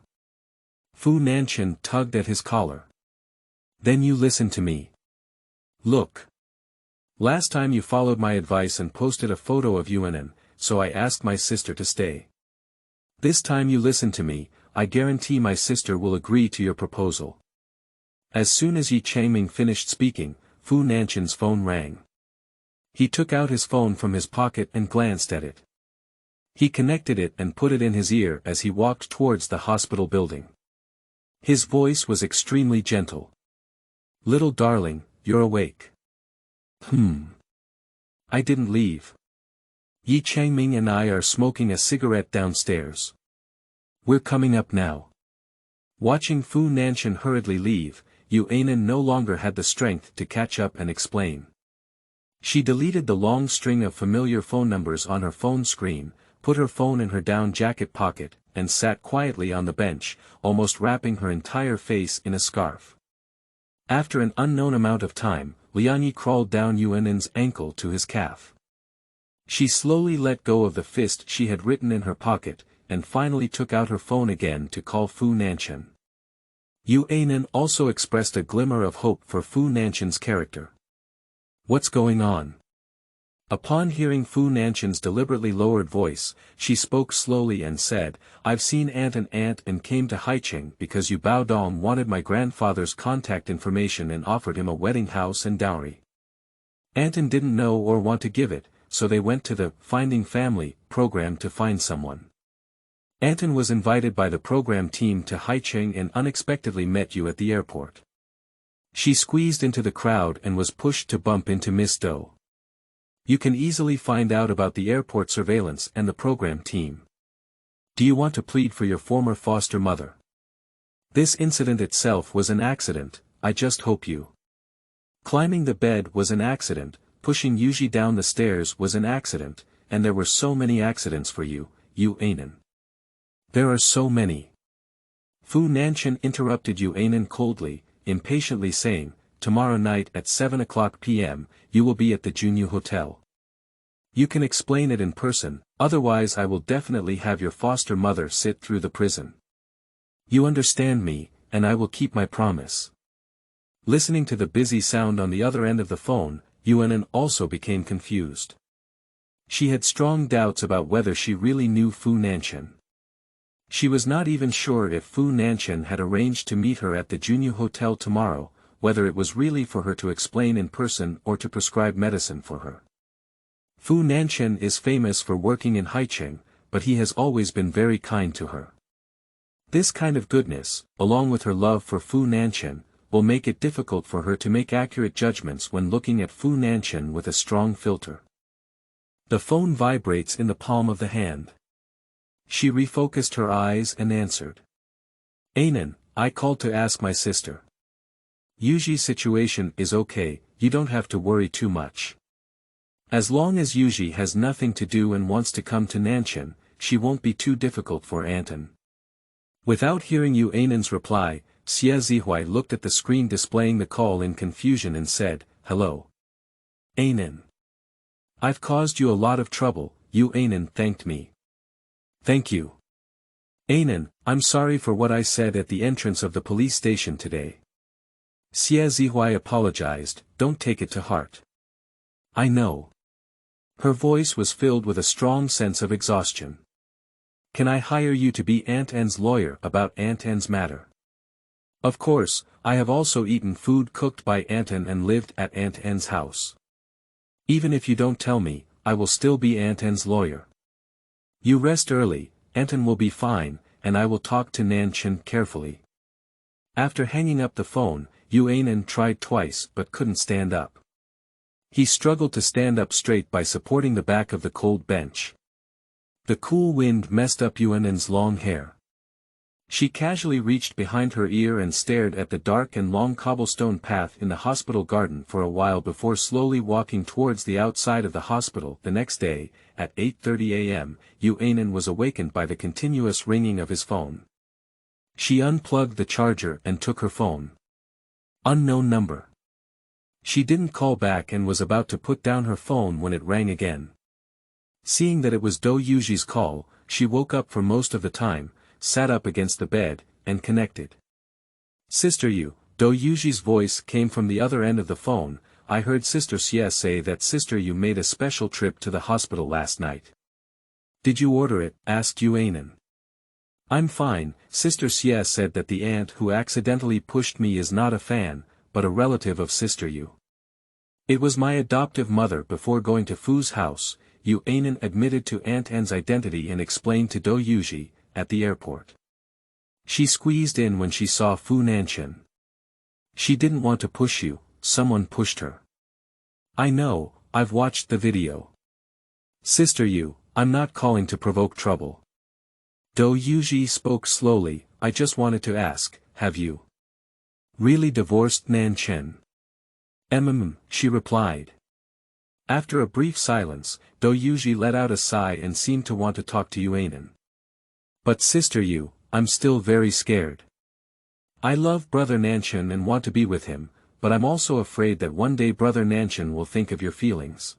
Fu Nanchen tugged at his collar. Then you listen to me. Look. Last time you followed my advice and posted a photo of Yu Anan, so I asked my sister to stay. This time you listen to me, I guarantee my sister will agree to your proposal. As soon as Yi Changming finished speaking, Fu Nanchen's phone rang. He took out his phone from his pocket and glanced at it. He connected it and put it in his ear as he walked towards the hospital building. His voice was extremely gentle. Little darling, you're awake. I didn't leave. Yi Changming and I are smoking a cigarette downstairs. We're coming up now. Watching Fu Nanchen hurriedly leave, Yu Anan no longer had the strength to catch up and explain. She deleted the long string of familiar phone numbers on her phone screen, put her phone in her down jacket pocket, and sat quietly on the bench, almost wrapping her entire face in a scarf. After an unknown amount of time, Lianyi crawled down Yu Anan's ankle to his calf. She slowly let go of the fist she had written in her pocket, and finally took out her phone again to call Fu Nanchen. Yu Anan also expressed a glimmer of hope for Fu Nanchen's character. "What's going on?" Upon hearing Fu Nanchen's deliberately lowered voice, she spoke slowly and said, "I've seen Aunt and came to Haicheng because Yu Baodong wanted my grandfather's contact information and offered him a wedding house and dowry. Anton didn't know or want to give it, so they went to the Finding Family program to find someone. Anton was invited by the program team to Haicheng and unexpectedly met you at the airport. She squeezed into the crowd and was pushed to bump into Miss Doe. You can easily find out about the airport surveillance and the program team. Do you want to plead for your former foster mother? This incident itself was an accident, I just hope you. Climbing the bed was an accident, pushing Yuji down the stairs was an accident, and there were so many accidents for you, Yu Anan. There are so many. Fu Nanchen interrupted Yu Anan coldly, impatiently saying, "Tomorrow night at 7 p.m, you will be at the Junyu Hotel. You can explain it in person, otherwise I will definitely have your foster mother sit through the prison. You understand me, and I will keep my promise." Listening to the busy sound on the other end of the phone, Yu Anan also became confused. She had strong doubts about whether she really knew Fu Nanchen. She was not even sure if Fu Nanchen had arranged to meet her at the Junyu Hotel tomorrow, whether it was really for her to explain in person or to prescribe medicine for her. Fu Nanchen is famous for working in Haicheng, but he has always been very kind to her. This kind of goodness, along with her love for Fu Nanchen, will make it difficult for her to make accurate judgments when looking at Fu Nanchen with a strong filter. The phone vibrates in the palm of the hand. She refocused her eyes and answered. "Anan, I called to ask my sister. Yuji's situation is okay, you don't have to worry too much. As long as Yuji has nothing to do and wants to come to Nanchen, she won't be too difficult for Anton." Without hearing Yu Anan's reply, Xie Zihui looked at the screen displaying the call in confusion and said, "Hello. Anan. I've caused you a lot of trouble," Yu Anan thanked me. "Thank you. Anan, I'm sorry for what I said at the entrance of the police station today." Xie Zihui apologized, "Don't take it to heart. I know." Her voice was filled with a strong sense of exhaustion. "Can I hire you to be Aunt An's lawyer about Aunt An's matter? Of course, I have also eaten food cooked by Aunt An and lived at Aunt An's house. Even if you don't tell me, I will still be Aunt An's lawyer. You rest early, Aunt An will be fine, and I will talk to Nanchen carefully." After hanging up the phone, Yu Anan tried twice but couldn't stand up. He struggled to stand up straight by supporting the back of the cold bench. The cool wind messed up Yu Anan's long hair. She casually reached behind her ear and stared at the dark and long cobblestone path in the hospital garden for a while before slowly walking towards the outside of the hospital. The next day, at 8:30 a.m., Yu Anan was awakened by the continuous ringing of his phone. She unplugged the charger and took her phone. Unknown number. She didn't call back and was about to put down her phone when it rang again. Seeing that it was Do Yuji's call, she woke up for most of the time, sat up against the bed, and connected. "Sister Yu," Do Yuji's voice came from the other end of the phone. "I heard Sister Xie say that Sister Yu made a special trip to the hospital last night." "Did you order it?" asked Yu Anan. "I'm fine." Sister Xie said that the aunt who accidentally pushed me is not a fan, but a relative of Sister Yu. "It was my adoptive mother." Before going to Fu's house, Yu Anan admitted to Aunt An's identity and explained to Do Yuji, at the airport. She squeezed in when she saw Fu Nanchen. "She didn't want to push you, someone pushed her." "I know, I've watched the video. Sister Yu, I'm not calling to provoke trouble." Do Yuji spoke slowly, "I just wanted to ask, have you Really divorced Nanchen? She replied. After a brief silence, Yuji let out a sigh and seemed to want to talk to Yu Anan. But sister Yu, I'm still very scared. I love brother Nanchen and want to be with him, but I'm also afraid that one day brother Nanchen will think of your feelings.